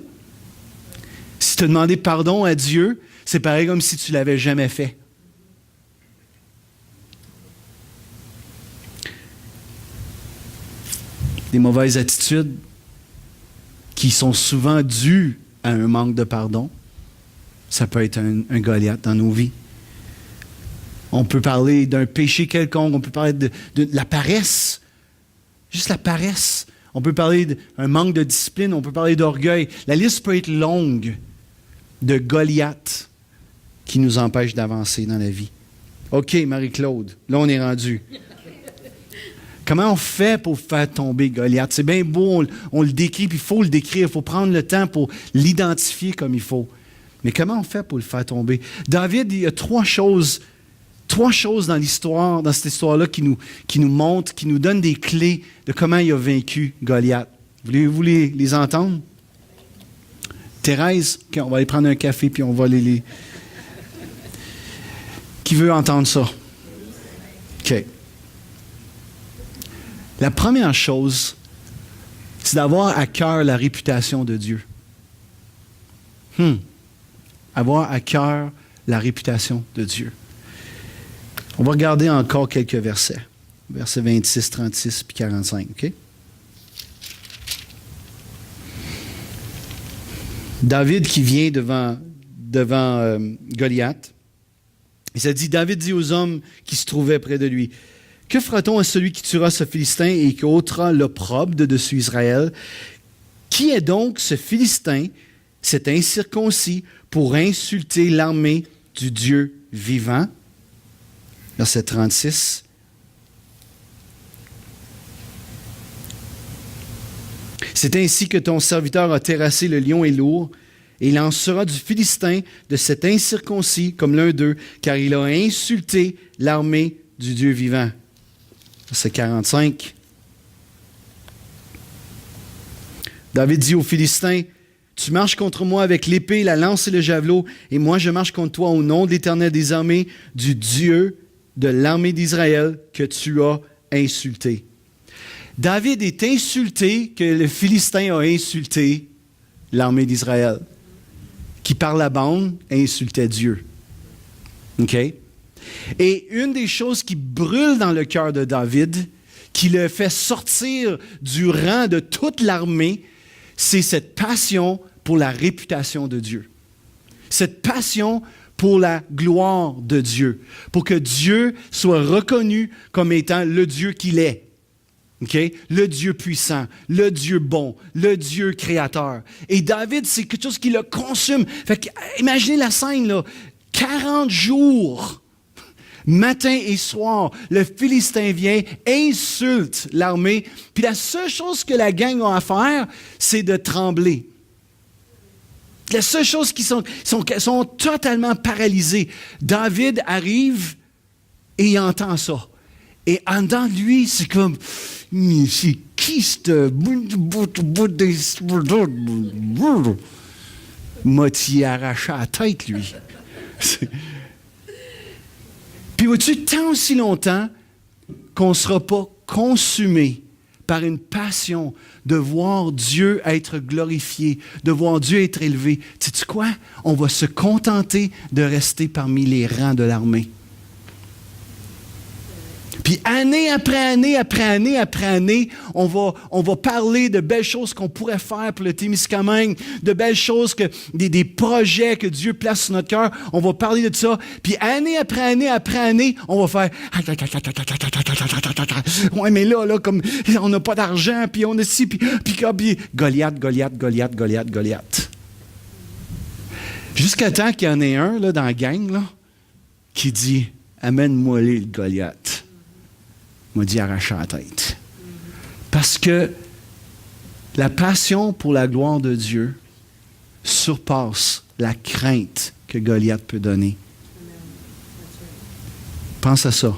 Si tu as demandé pardon à Dieu, c'est pareil comme si tu ne l'avais jamais fait. Des mauvaises attitudes qui sont souvent dues à un manque de pardon, ça peut être un Goliath dans nos vies. On peut parler d'un péché quelconque, on peut parler de la paresse, juste la paresse. On peut parler d'un manque de discipline, on peut parler d'orgueil. La liste peut être longue de Goliath qui nous empêchent d'avancer dans la vie. OK, Marie-Claude, là on est rendu. Comment on fait pour faire tomber Goliath? C'est bien beau, on le décrit, puis il faut le décrire, il faut prendre le temps pour l'identifier comme il faut. Mais comment on fait pour le faire tomber? David, il y a trois choses dans l'histoire, dans cette histoire-là qui nous montrent, qui nous donnent des clés de comment il a vaincu Goliath. Voulez-vous les entendre? Thérèse, okay, on va aller prendre un café, puis on va les... Qui veut entendre ça? OK. La première chose, c'est d'avoir à cœur la réputation de Dieu. Avoir à cœur la réputation de Dieu. On va regarder encore quelques versets. Versets 26, 36 puis 45, OK? David qui vient devant Goliath, il s'est dit, David dit aux hommes qui se trouvaient près de lui, « Que fera-t-on à celui qui tuera ce Philistin et qui ôtera l'opprobre de dessus Israël? Qui est donc ce Philistin, cet incirconcis, pour insulter l'armée du Dieu vivant? » Verset 36. « C'est ainsi que ton serviteur a terrassé le lion et l'ours, et il en sera du Philistin, de cet incirconcis, comme l'un d'eux, car il a insulté l'armée du Dieu vivant. » Verset 45. David dit aux Philistins, « Tu marches contre moi avec l'épée, la lance et le javelot, et moi je marche contre toi au nom de l'Éternel des armées, du Dieu de l'armée d'Israël que tu as insulté. » David est insulté que le Philistin a insulté l'armée d'Israël, qui par la bande insultait Dieu. OK? Et une des choses qui brûle dans le cœur de David, qui le fait sortir du rang de toute l'armée, c'est cette passion pour la réputation de Dieu. Cette passion pour la gloire de Dieu, pour que Dieu soit reconnu comme étant le Dieu qu'il est. Okay? Le Dieu puissant, le Dieu bon, le Dieu créateur. Et David, c'est quelque chose qui le consume. Fait que, imaginez la scène, là. 40 jours, matin et soir, le Philistin vient, insulte l'armée, puis la seule chose que la gang a à faire, c'est de trembler. La seule chose qui sont totalement paralysés. David arrive et il entend ça. Et en dedans de lui, c'est comme, mais c'est qui ce m'a-t-il arraché la tête, lui? Puis vois-tu, tant aussi longtemps qu'on ne sera pas consumé par une passion de voir Dieu être glorifié, de voir Dieu être élevé, sais-tu quoi? On va se contenter de rester parmi les rangs de l'armée. Puis année après année, après année, après année, on va parler de belles choses qu'on pourrait faire pour le Témiscamingue, de belles choses, des projets que Dieu place sur notre cœur. On va parler de ça. Puis année après année, après année, on va faire... Ouais, mais là, comme on n'a pas d'argent, puis on a ci, puis Goliath. Jusqu'à temps qu'il y en ait un là, dans la gang là, qui dit « Amène-moi le Goliath. » M'a dit arracher la tête. Parce que la passion pour la gloire de Dieu surpasse la crainte que Goliath peut donner. Pense à ça.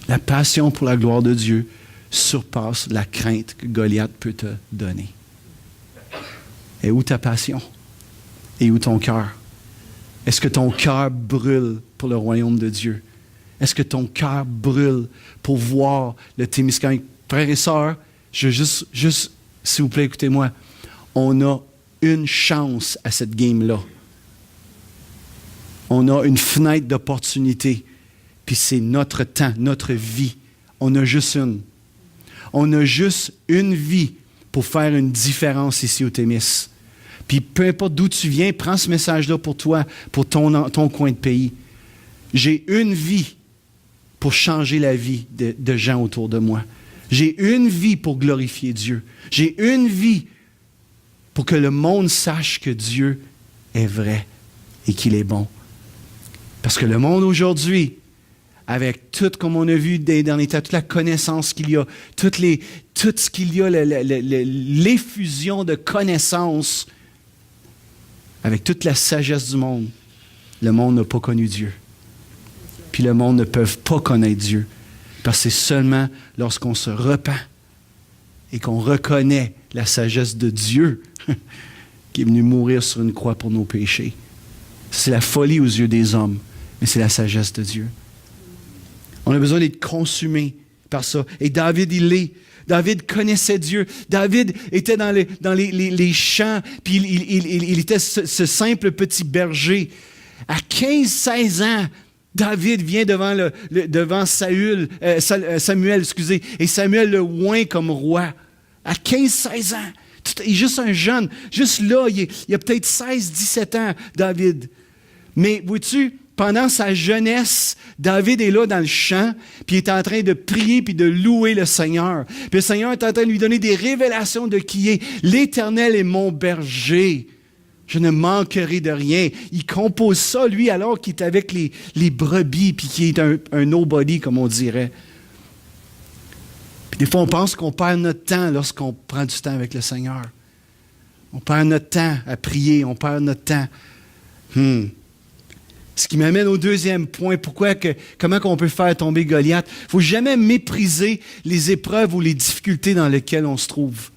La passion pour la gloire de Dieu surpasse la crainte que Goliath peut te donner. Et où ta passion? Et où ton cœur? Est-ce que ton cœur brûle pour le royaume de Dieu? Est-ce que ton cœur brûle pour voir le Témiscamingue? Frères et sœurs, juste, s'il vous plaît, écoutez-moi. On a une chance à cette game-là. On a une fenêtre d'opportunité. Puis c'est notre temps, notre vie. On a juste une. On a juste une vie pour faire une différence ici au Témis. Puis peu importe d'où tu viens, prends ce message-là pour toi, pour ton coin de pays. J'ai une vie pour changer la vie de gens autour de moi. J'ai une vie pour glorifier Dieu. J'ai une vie pour que le monde sache que Dieu est vrai et qu'il est bon. Parce que le monde aujourd'hui, avec tout, comme on a vu dans les derniers temps, toute la connaissance qu'il y a, tout ce qu'il y a, l'effusion de connaissances, avec toute la sagesse du monde, le monde n'a pas connu Dieu. Puis le monde ne peut pas connaître Dieu. Parce que c'est seulement lorsqu'on se repent et qu'on reconnaît la sagesse de Dieu qui est venu mourir sur une croix pour nos péchés. C'est la folie aux yeux des hommes, mais c'est la sagesse de Dieu. On a besoin d'être consumés par ça. Et David, il l'est. David connaissait Dieu. David était dans les champs, puis il était ce simple petit berger. À 15-16 ans, David vient devant Samuel, et Samuel le oint comme roi. À 15-16 ans. Il est juste un jeune. Juste là, il a peut-être 16-17 ans, David. Mais vois-tu, pendant sa jeunesse, David est là dans le champ, puis il est en train de prier puis de louer le Seigneur. Puis le Seigneur est en train de lui donner des révélations de qui est. L'Éternel est mon berger. Je ne manquerai de rien. Il compose ça, lui, alors qu'il est avec les brebis, puis qu'il est un nobody, comme on dirait. Puis des fois, on pense qu'on perd notre temps lorsqu'on prend du temps avec le Seigneur. On perd notre temps à prier, on perd notre temps. Ce qui m'amène au deuxième point, comment on peut faire tomber Goliath. Il ne faut jamais mépriser les épreuves ou les difficultés dans lesquelles on se trouve.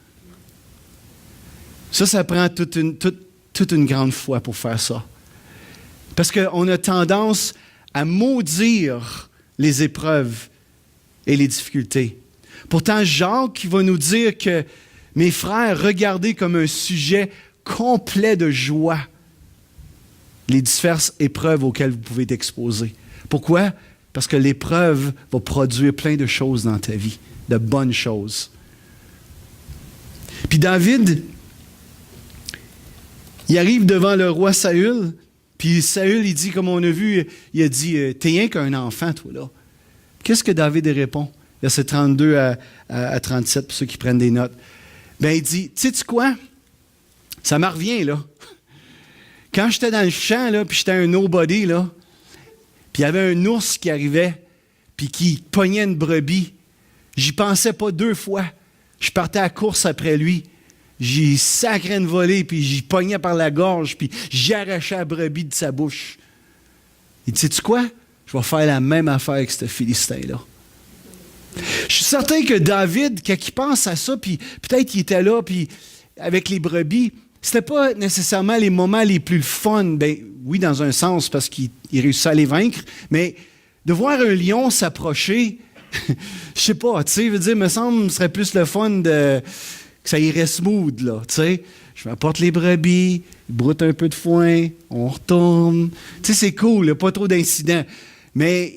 Ça prend toute une grande foi pour faire ça. Parce qu'on a tendance à maudire les épreuves et les difficultés. Pourtant, Jacques va nous dire que, mes frères, regardez comme un sujet complet de joie les diverses épreuves auxquelles vous pouvez être exposé. Pourquoi? Parce que l'épreuve va produire plein de choses dans ta vie, de bonnes choses. Puis David, il arrive devant le roi Saül, puis Saül, il dit, comme on a vu, il a dit, « T'es rien qu'un enfant, toi, là. » Qu'est-ce que David répond? Verset 32 à 37, pour ceux qui prennent des notes. Ben, il dit, « Sais-tu quoi? Ça m'en revient, là. Quand j'étais dans le champ, là, puis j'étais un nobody, là, puis il y avait un ours qui arrivait, puis qui pognait une brebis, j'y pensais pas 2 fois. Je partais à la course après lui. J'y sacrais une volée, puis j'y pognais par la gorge, puis j'arrachais la brebis de sa bouche. Il dit, sais-tu quoi? Je vais faire la même affaire avec ce Philistin-là. Je suis certain que David, quand il pense à ça, puis peut-être qu'il était là, puis avec les brebis, c'était pas nécessairement les moments les plus fun. Ben oui, dans un sens, parce qu'il réussit à les vaincre, mais de voir un lion s'approcher, je sais pas, tu sais, veut dire, me semble, ce serait plus le fun que ça irait smooth, là, tu sais. Je m'apporte les brebis, il broute un peu de foin, on retourne. Tu sais, c'est cool, il n'y a pas trop d'incidents. Mais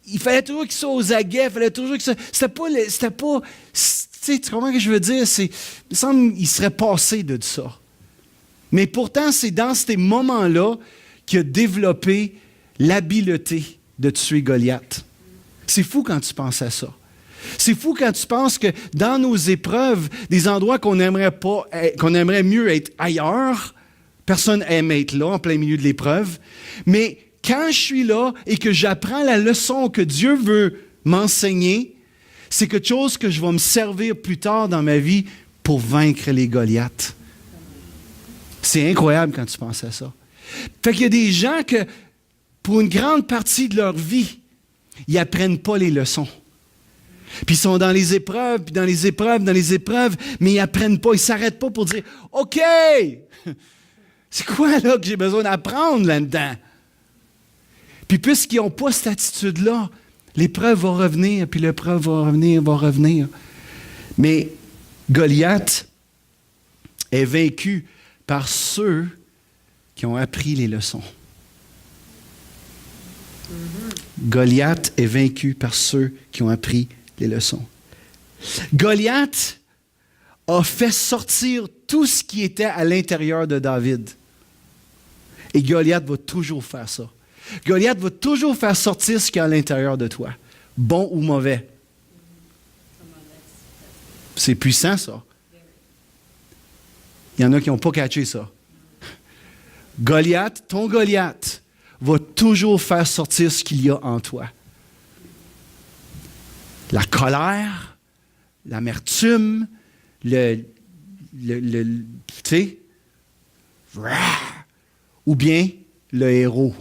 il fallait toujours qu'il soit aux aguets, il fallait toujours que ça... C'était pas tu sais, tu comprends ce que je veux dire? Il me semble qu'il serait passé de ça. Mais pourtant, c'est dans ces moments-là qu'il a développé l'habileté de tuer Goliath. C'est fou quand tu penses à ça. C'est fou quand tu penses que dans nos épreuves, des endroits qu'on aimerait mieux être ailleurs, personne n'aime être là, en plein milieu de l'épreuve, mais quand je suis là et que j'apprends la leçon que Dieu veut m'enseigner, c'est quelque chose que je vais me servir plus tard dans ma vie pour vaincre les Goliaths. C'est incroyable quand tu penses à ça. Fait qu'il y a des gens que, pour une grande partie de leur vie, ils n'apprennent pas les leçons. Puis ils sont dans les épreuves, puis dans les épreuves, mais ils n'apprennent pas, ils ne s'arrêtent pas pour dire « OK! C'est quoi là que j'ai besoin d'apprendre là-dedans? » Puis puisqu'ils n'ont pas cette attitude-là, l'épreuve va revenir, puis l'épreuve va revenir. Mais Goliath est vaincu par ceux qui ont appris les leçons. Goliath est vaincu par ceux qui ont appris les leçons. Goliath a fait sortir tout ce qui était à l'intérieur de David. Et Goliath va toujours faire ça. Goliath va toujours faire sortir ce qui est à l'intérieur de toi, bon ou mauvais. C'est puissant, ça. Il y en a qui n'ont pas catché ça. Goliath, ton Goliath, va toujours faire sortir ce qu'il y a en toi. La colère, l'amertume, tu sais, ou bien le héros.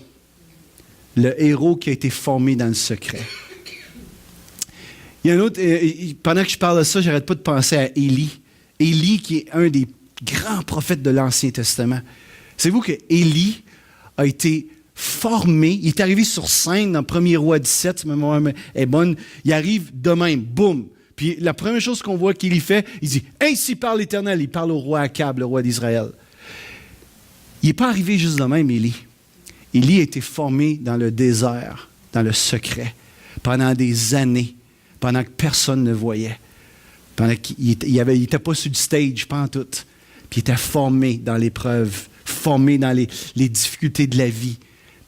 Le héros qui a été formé dans le secret. Il y a un autre, pendant que je parle de ça, je n'arrête pas de penser à Élie. Élie qui est un des grands prophètes de l'Ancien Testament. Savez-vous que Élie a été formé. Il est arrivé sur scène dans 1er Roi 17, si ma mémoire est bonne. Il arrive de même, boum. Puis la première chose qu'on voit qu'il y fait, il dit « Ainsi parle l'Éternel ». Il parle au roi Akab, le roi d'Israël. Il n'est pas arrivé juste de même, Élie. Élie a été formé dans le désert, dans le secret, pendant des années, pendant que personne ne voyait. Pendant qu'il n'était pas sur le stage, pas en tout. Puis il était formé dans l'épreuve, formé dans les difficultés de la vie.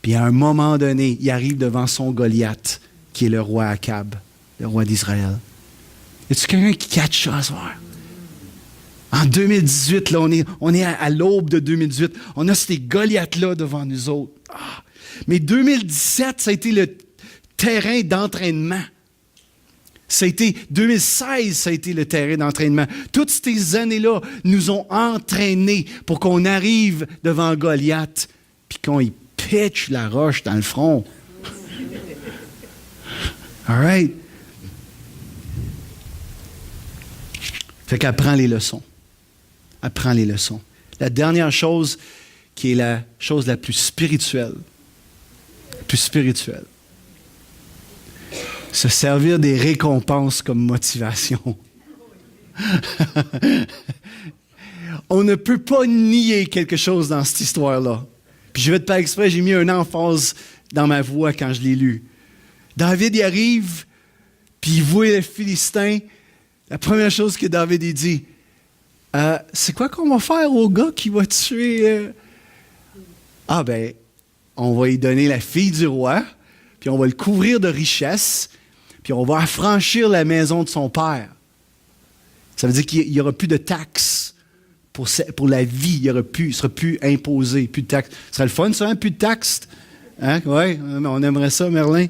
Puis à un moment donné, il arrive devant son Goliath, qui est le roi Akab, le roi d'Israël. Y a-t-il quelqu'un qui catch ça à soir? En 2018, là, on est à l'aube de 2018. On a ces Goliaths-là devant nous autres. Ah. Mais 2017, ça a été le terrain d'entraînement. 2016, ça a été le terrain d'entraînement. Toutes ces années-là nous ont entraînés pour qu'on arrive devant Goliath, puis qu'on y pitch la roche dans le front. All right? Fait qu'apprends les leçons. Apprends les leçons. La dernière chose, qui est la chose la plus spirituelle, se servir des récompenses comme motivation. On ne peut pas nier quelque chose dans cette histoire-là. Puis je vais te faire exprès, j'ai mis une emphase dans ma voix quand je l'ai lu. David y arrive, puis il voit les Philistins. La première chose que David il dit, c'est quoi qu'on va faire au gars qui va tuer... Ah ben, on va lui donner la fille du roi, puis on va le couvrir de richesses, puis on va affranchir la maison de son père. Ça veut dire qu'il n'y aura plus de taxes pour la vie. Il ne sera plus imposé, plus de taxes. Ce serait le fun, ça, hein? Plus de taxes. Hein? Oui, on aimerait ça, Merlin.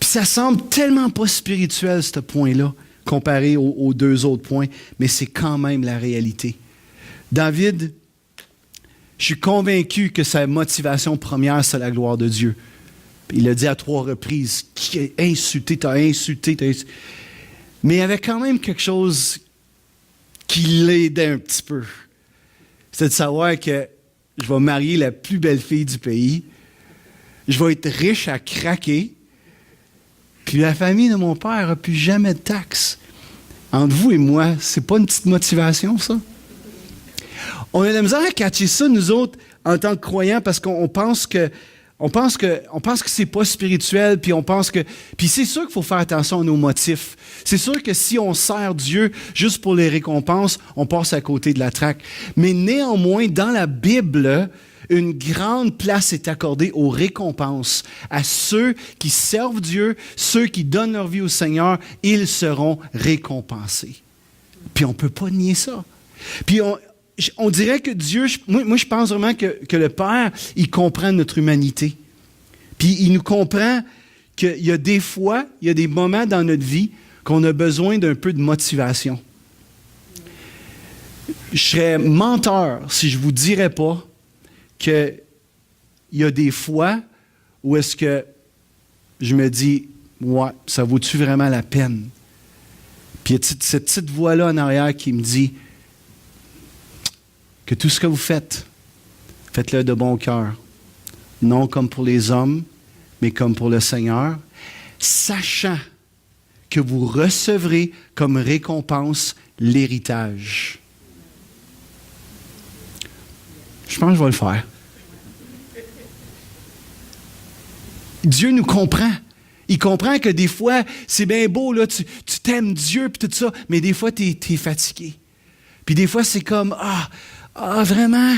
Puis ça semble tellement pas spirituel, ce point-là, comparé aux deux autres points, mais c'est quand même la réalité. David, je suis convaincu que sa motivation première, c'est la gloire de Dieu. Il l'a dit à 3 reprises, qui a insulté, t'as insulté. Mais il y avait quand même quelque chose qui l'aidait un petit peu. C'est de savoir que je vais marier la plus belle fille du pays, je vais être riche à craquer, puis la famille de mon père n'a plus jamais de taxes. Entre vous et moi, c'est pas une petite motivation, ça? On a de la misère à catcher ça, nous autres, en tant que croyants, parce qu'on pense que c'est pas spirituel, puis c'est sûr qu'il faut faire attention à nos motifs. C'est sûr que si on sert Dieu juste pour les récompenses, on passe à côté de la traque. Mais néanmoins, dans la Bible, une grande place est accordée aux récompenses. À ceux qui servent Dieu, ceux qui donnent leur vie au Seigneur, ils seront récompensés. Puis on ne peut pas nier ça. Puis on dirait que Dieu, moi je pense vraiment que le Père, il comprend notre humanité. Puis il nous comprend qu'il y a des fois, il y a des moments dans notre vie qu'on a besoin d'un peu de motivation. Je serais menteur si je ne vous dirais pas qu'il y a des fois où est-ce que je me dis, ouais, ça vaut-tu vraiment la peine? Puis il y a cette petite voix-là en arrière qui me dit que tout ce que vous faites, faites-le de bon cœur. Non comme pour les hommes, mais comme pour le Seigneur, sachant que vous recevrez comme récompense l'héritage. Je pense que je vais le faire. Dieu nous comprend. Il comprend que des fois, c'est bien beau, là, tu t'aimes Dieu et tout ça, mais des fois, tu es fatigué. Puis des fois, c'est comme, vraiment,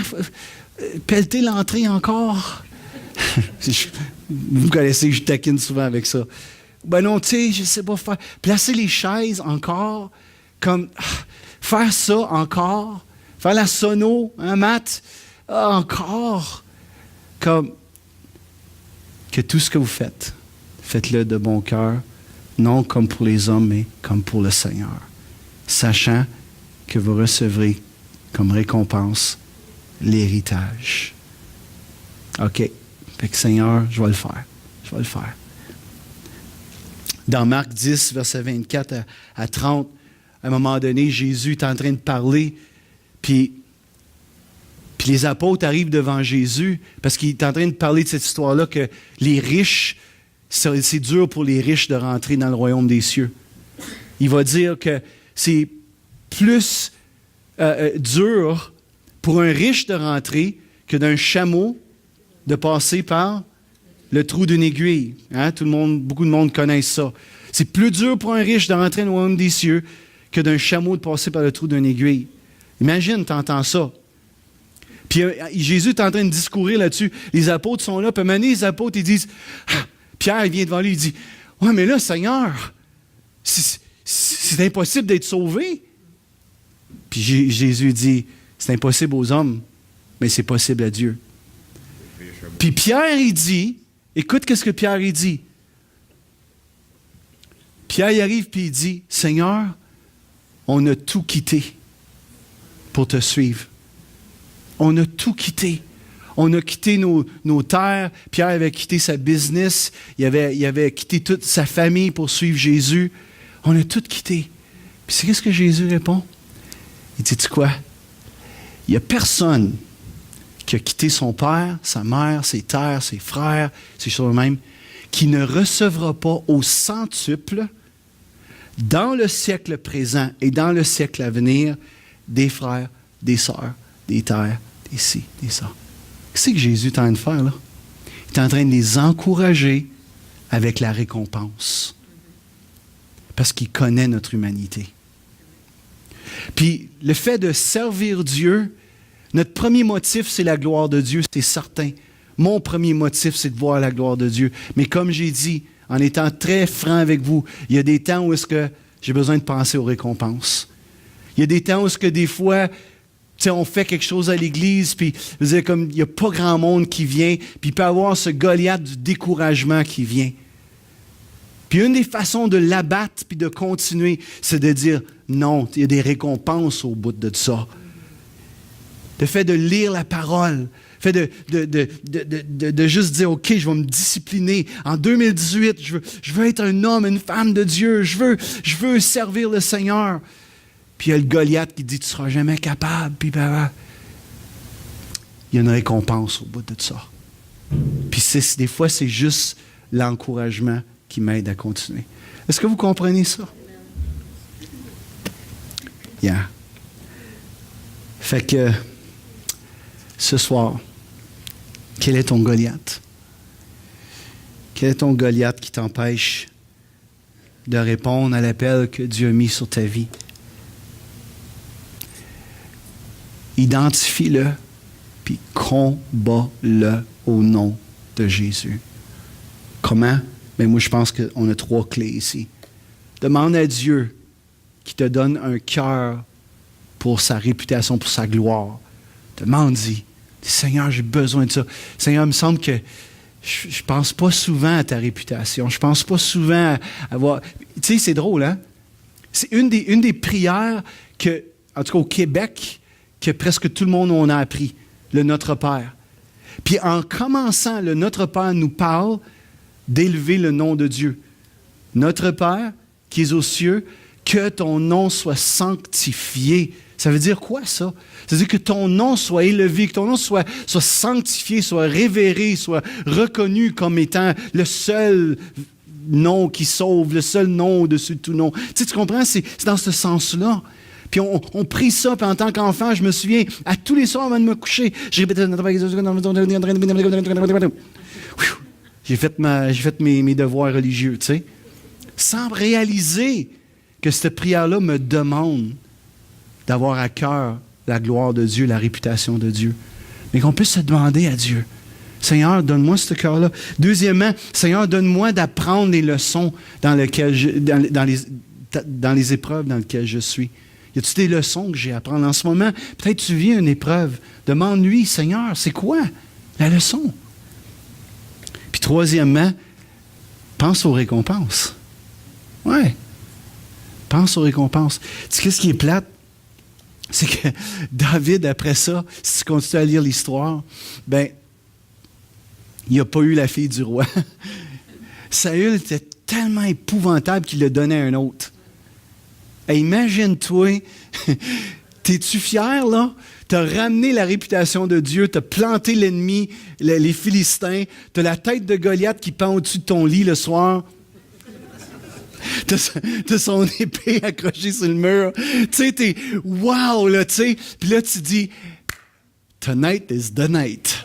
pelleter l'entrée encore. Vous connaissez, je taquine souvent avec ça. Ben non, tu sais, je sais pas faire. Placer les chaises encore, comme, faire ça encore, faire la sono, hein, Matt, encore. Comme, que tout ce que vous faites, faites-le de bon cœur, non comme pour les hommes, mais comme pour le Seigneur, sachant que vous recevrez comme récompense l'héritage. OK. Fait que Seigneur, je vais le faire. Je vais le faire. Dans Marc 10, versets 24 à 30, à un moment donné, Jésus est en train de parler, puis Puis les apôtres arrivent devant Jésus parce qu'il est en train de parler de cette histoire-là que les riches, c'est dur pour les riches de rentrer dans le royaume des cieux. Il va dire que c'est plus dur pour un riche de rentrer que d'un chameau de passer par le trou d'une aiguille. Hein? Beaucoup de monde connaissent ça. C'est plus dur pour un riche de rentrer dans le royaume des cieux que d'un chameau de passer par le trou d'une aiguille. Imagine, tu entends ça. Puis Jésus est en train de discourir là-dessus. Les apôtres sont là. Puis à un moment donné, les apôtres, ils disent, Pierre, il vient devant lui, il dit, « Ouais, mais là, Seigneur, c'est impossible d'être sauvé. » Puis Jésus dit, « C'est impossible aux hommes, mais c'est possible à Dieu. » Puis Pierre, il dit, écoute ce que Pierre, il dit. Pierre, il arrive puis il dit, « Seigneur, on a tout quitté pour te suivre. On a tout quitté. On a quitté nos terres. Pierre avait quitté sa business. Il avait quitté toute sa famille pour suivre Jésus. On a tout quitté. » Puis c'est qu'est-ce que Jésus répond? Il dit, tu quoi? Il n'y a personne qui a quitté son père, sa mère, ses terres, ses frères, ses choses mêmes, qui ne recevra pas au centuple, dans le siècle présent et dans le siècle à venir, des frères, des sœurs, des terres, des ci, des ça. Qu'est-ce que Jésus est en train de faire, là? Il est en train de les encourager avec la récompense. Parce qu'il connaît notre humanité. Puis, le fait de servir Dieu, notre premier motif, c'est la gloire de Dieu, c'est certain. Mon premier motif, c'est de voir la gloire de Dieu. Mais comme j'ai dit, en étant très franc avec vous, il y a des temps où est-ce que j'ai besoin de penser aux récompenses. Il y a des temps où est-ce que des fois, on fait quelque chose à l'Église, puis comme il n'y a pas grand monde qui vient, puis il peut y avoir ce Goliath du découragement qui vient. Puis une des façons de l'abattre puis de continuer, c'est de dire non, il y a des récompenses au bout de ça. Le fait de lire la parole, le fait de juste dire, OK, je vais me discipliner. En 2018, je veux être un homme, une femme de Dieu. Je veux servir le Seigneur. Puis il y a le Goliath qui dit, tu ne seras jamais capable. Puis il y a une récompense au bout de ça. Puis des fois, c'est juste l'encouragement qui m'aide à continuer. Est-ce que vous comprenez ça? Yeah. Fait que, ce soir, quel est ton Goliath? Quel est ton Goliath qui t'empêche de répondre à l'appel que Dieu a mis sur ta vie? Identifie-le, puis combat-le au nom de Jésus. Comment? Mais moi, je pense qu'on a 3 clés ici. Demande à Dieu qu'il te donne un cœur pour sa réputation, pour sa gloire. Demande-y. Seigneur, j'ai besoin de ça. Seigneur, il me semble que je ne pense pas souvent à ta réputation. Je ne pense pas souvent à avoir... Tu sais, c'est drôle, hein? C'est une des prières que, en tout cas au Québec, que presque tout le monde en a appris. Le Notre Père. Puis en commençant, le Notre Père nous parle d'élever le nom de Dieu. Notre Père, qui es aux cieux, que ton nom soit sanctifié. Ça veut dire quoi, ça? Ça veut dire que ton nom soit élevé, que ton nom soit sanctifié, soit révéré, soit reconnu comme étant le seul nom qui sauve, le seul nom au-dessus de tout nom. Tu comprends? C'est dans ce sens-là. Puis on prie ça, puis en tant qu'enfant, je me souviens, à tous les soirs avant de me coucher, j'ai répété... J'ai fait mes devoirs religieux, tu sais, sans réaliser que cette prière-là me demande d'avoir à cœur la gloire de Dieu, la réputation de Dieu. Mais qu'on puisse se demander à Dieu, Seigneur, donne-moi ce cœur-là. Deuxièmement, Seigneur, donne-moi d'apprendre les leçons dans les épreuves dans lesquelles je suis. Y a-t-il des leçons que j'ai à apprendre en ce moment? Peut-être tu vis une épreuve. Demande-lui, Seigneur, c'est quoi la leçon? Puis troisièmement, pense aux récompenses. Ouais. Pense aux récompenses. Tu sais, qu'est-ce qui est plate? C'est que David, après ça, si tu continues à lire l'histoire, ben, il n'a pas eu la fille du roi. Saül était tellement épouvantable qu'il l'a donné à un autre. Et imagine-toi, T'es-tu fier, là? T'as ramené la réputation de Dieu, t'as planté l'ennemi, les Philistins, t'as la tête de Goliath qui pend au-dessus de ton lit le soir. T'as son épée accrochée sur le mur. Tu sais, t'es wow, là, tu sais. Puis là, tu dis, tonight is the night.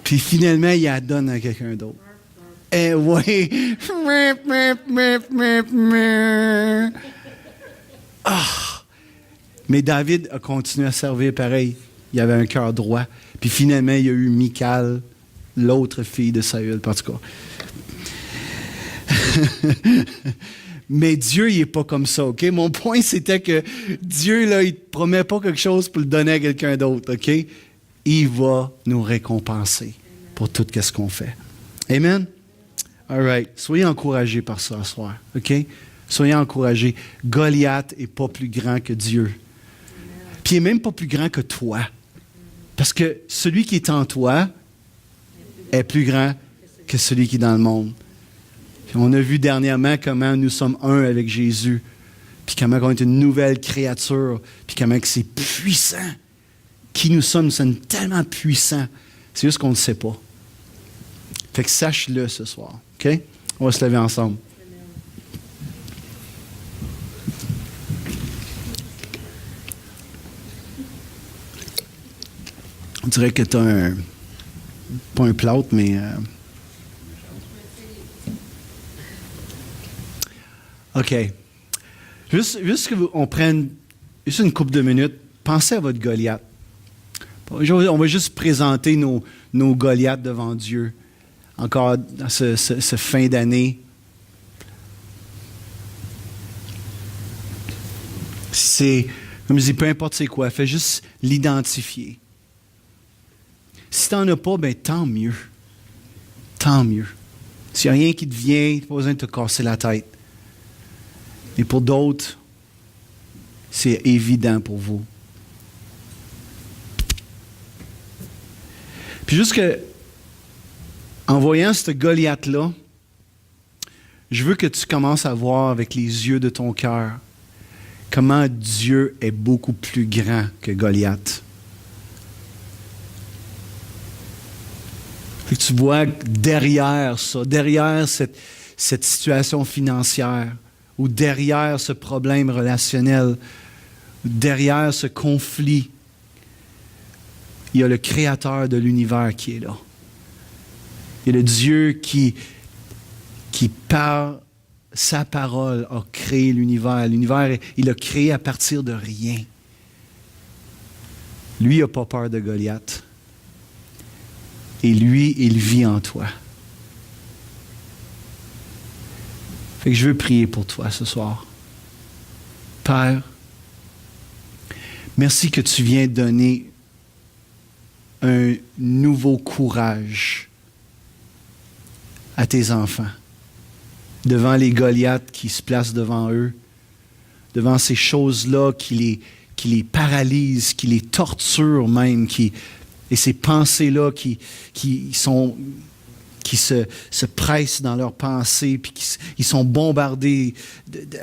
Puis finalement, il la donne à quelqu'un d'autre. Eh ouais. Ah. Mais David a continué à servir pareil. Il avait un cœur droit. Puis finalement, il y a eu Michal, l'autre fille de Saül, en tout cas. Mais Dieu, il n'est pas comme ça, OK? Mon point, c'était que Dieu, là, il ne te promet pas quelque chose pour le donner à quelqu'un d'autre, OK? Il va nous récompenser pour tout ce qu'on fait. Amen? All right. Soyez encouragés par ça ce soir, OK? Soyez encouragés. Goliath n'est pas plus grand que Dieu. Puis il n'est même pas plus grand que toi. Parce que celui qui est en toi est plus grand que celui qui est dans le monde. Puis on a vu dernièrement comment nous sommes un avec Jésus. Puis comment on est une nouvelle créature. Puis comment que c'est puissant. Qui nous sommes tellement puissants. C'est juste qu'on ne le sait pas. Fait que sache-le ce soir. OK? On va se lever ensemble. On dirait que tu as pas un plâtre, mais... OK. Juste qu'on prenne juste une couple de minutes, pensez à votre Goliath. On va juste présenter nos Goliaths devant Dieu. Encore dans ce fin d'année. C'est, comme je dis, peu importe c'est quoi, fais juste l'identifier. Si tu n'en as pas, ben tant mieux. Tant mieux. S'il n'y a rien qui te vient, tu n'as pas besoin de te casser la tête. Mais pour d'autres, c'est évident pour vous. Puis juste que, en voyant ce Goliath-là, je veux que tu commences à voir avec les yeux de ton cœur comment Dieu est beaucoup plus grand que Goliath. Fait que tu vois derrière ça, derrière cette situation financière, ou derrière ce problème relationnel, derrière ce conflit, il y a le Créateur de l'univers qui est là. Il y a le Dieu qui par sa parole a créé l'univers. L'univers, il l'a créé à partir de rien. Lui, il n'a pas peur de Goliath. Et lui, il vit en toi. Fait que je veux prier pour toi ce soir. Père, merci que tu viens donner un nouveau courage à tes enfants. Devant les Goliaths qui se placent devant eux, devant ces choses-là qui les paralysent, qui les torturent même, et ces pensées-là qui se pressent dans leurs pensées, puis ils sont bombardés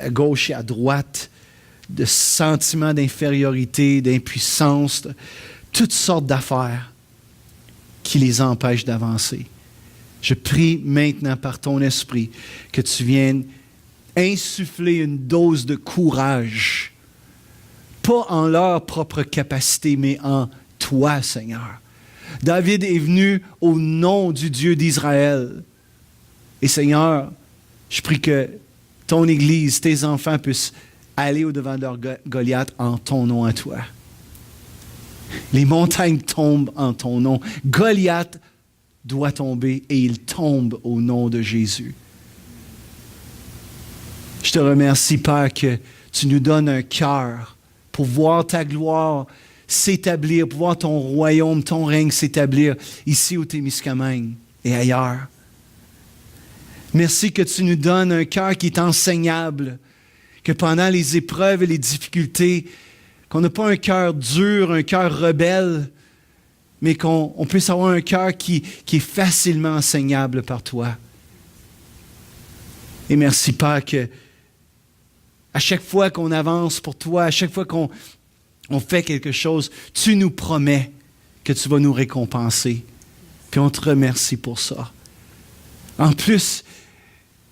à gauche et à droite de sentiments d'infériorité, d'impuissance, toutes sortes d'affaires qui les empêchent d'avancer. Je prie maintenant par ton esprit que tu viennes insuffler une dose de courage, pas en leur propre capacité, mais en toi, Seigneur. David est venu au nom du Dieu d'Israël. Et Seigneur, je prie que ton Église, tes enfants puissent aller au-devant de leur Goliath en ton nom à toi. Les montagnes tombent en ton nom. Goliath doit tomber et il tombe au nom de Jésus. Je te remercie, Père, que tu nous donnes un cœur pour voir ta gloire s'établir, pour voir ton royaume, ton règne s'établir ici au Témiscamingue et ailleurs. Merci que tu nous donnes un cœur qui est enseignable, que pendant les épreuves et les difficultés, qu'on n'a pas un cœur dur, un cœur rebelle, mais qu'on puisse avoir un cœur qui est facilement enseignable par toi. Et merci, Père, que à chaque fois qu'on avance pour toi, à chaque fois qu'on on fait quelque chose, tu nous promets que tu vas nous récompenser. Puis on te remercie pour ça. En plus,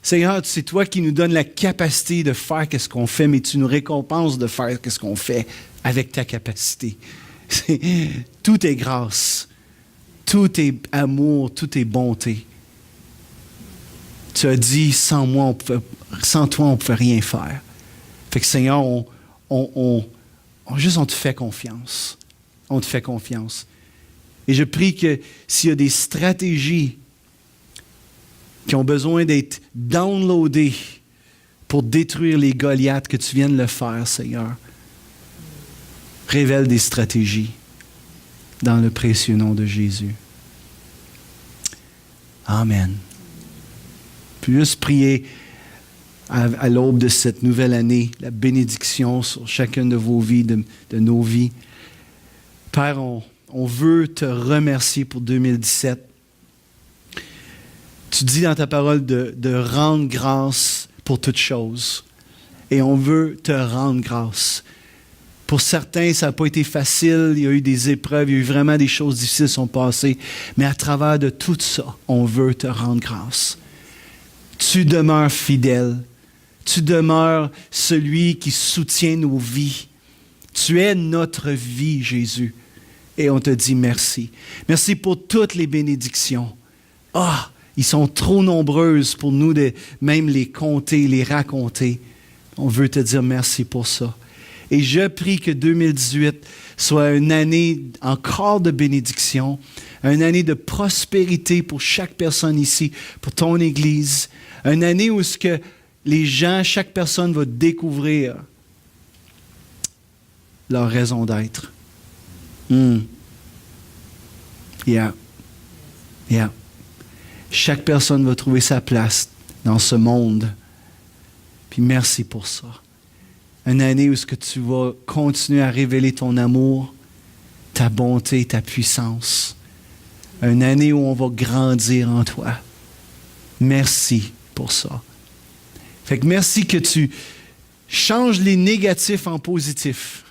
Seigneur, c'est toi qui nous donnes la capacité de faire ce qu'on fait, mais tu nous récompenses de faire ce qu'on fait avec ta capacité. Tout est grâce, tout est amour, tout est bonté. Tu as dit, sans toi, on ne pouvait rien faire. Fait que Seigneur, on te fait confiance. On te fait confiance. Et je prie que s'il y a des stratégies qui ont besoin d'être downloadées pour détruire les Goliaths, que tu viennes le faire, Seigneur. Révèle des stratégies dans le précieux nom de Jésus. Amen. Puis juste prier à l'aube de cette nouvelle année, la bénédiction sur chacune de vos vies, de nos vies. Père, on veut te remercier pour 2017. Tu dis dans ta parole de rendre grâce pour toutes choses. Et on veut te rendre grâce. Pour certains, ça n'a pas été facile. Il y a eu des épreuves, il y a eu vraiment des choses difficiles qui sont passées. Mais à travers de tout ça, on veut te rendre grâce. Tu demeures fidèle. Tu demeures celui qui soutient nos vies. Tu es notre vie, Jésus. Et on te dit merci. Merci pour toutes les bénédictions. Ils sont trop nombreuses pour nous de même les compter, les raconter. On veut te dire merci pour ça. Et je prie que 2018 soit une année encore de bénédiction, une année de prospérité pour chaque personne ici, pour ton Église, une année où ce que les gens, chaque personne va découvrir leur raison d'être. Yeah. Chaque personne va trouver sa place dans ce monde. Puis merci pour ça. Une année où ce que tu vas continuer à révéler ton amour, ta bonté, ta puissance. Une année où on va grandir en toi. Merci pour ça. Fait que merci que tu changes les négatifs en positifs.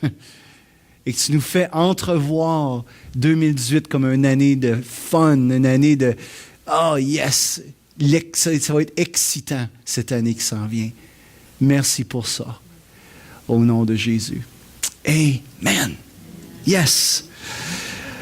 Et que tu nous fais entrevoir 2018 comme une année de fun, une année de yes! Ça va être excitant cette année qui s'en vient. Merci pour ça. Au nom de Jésus. Amen. Yes!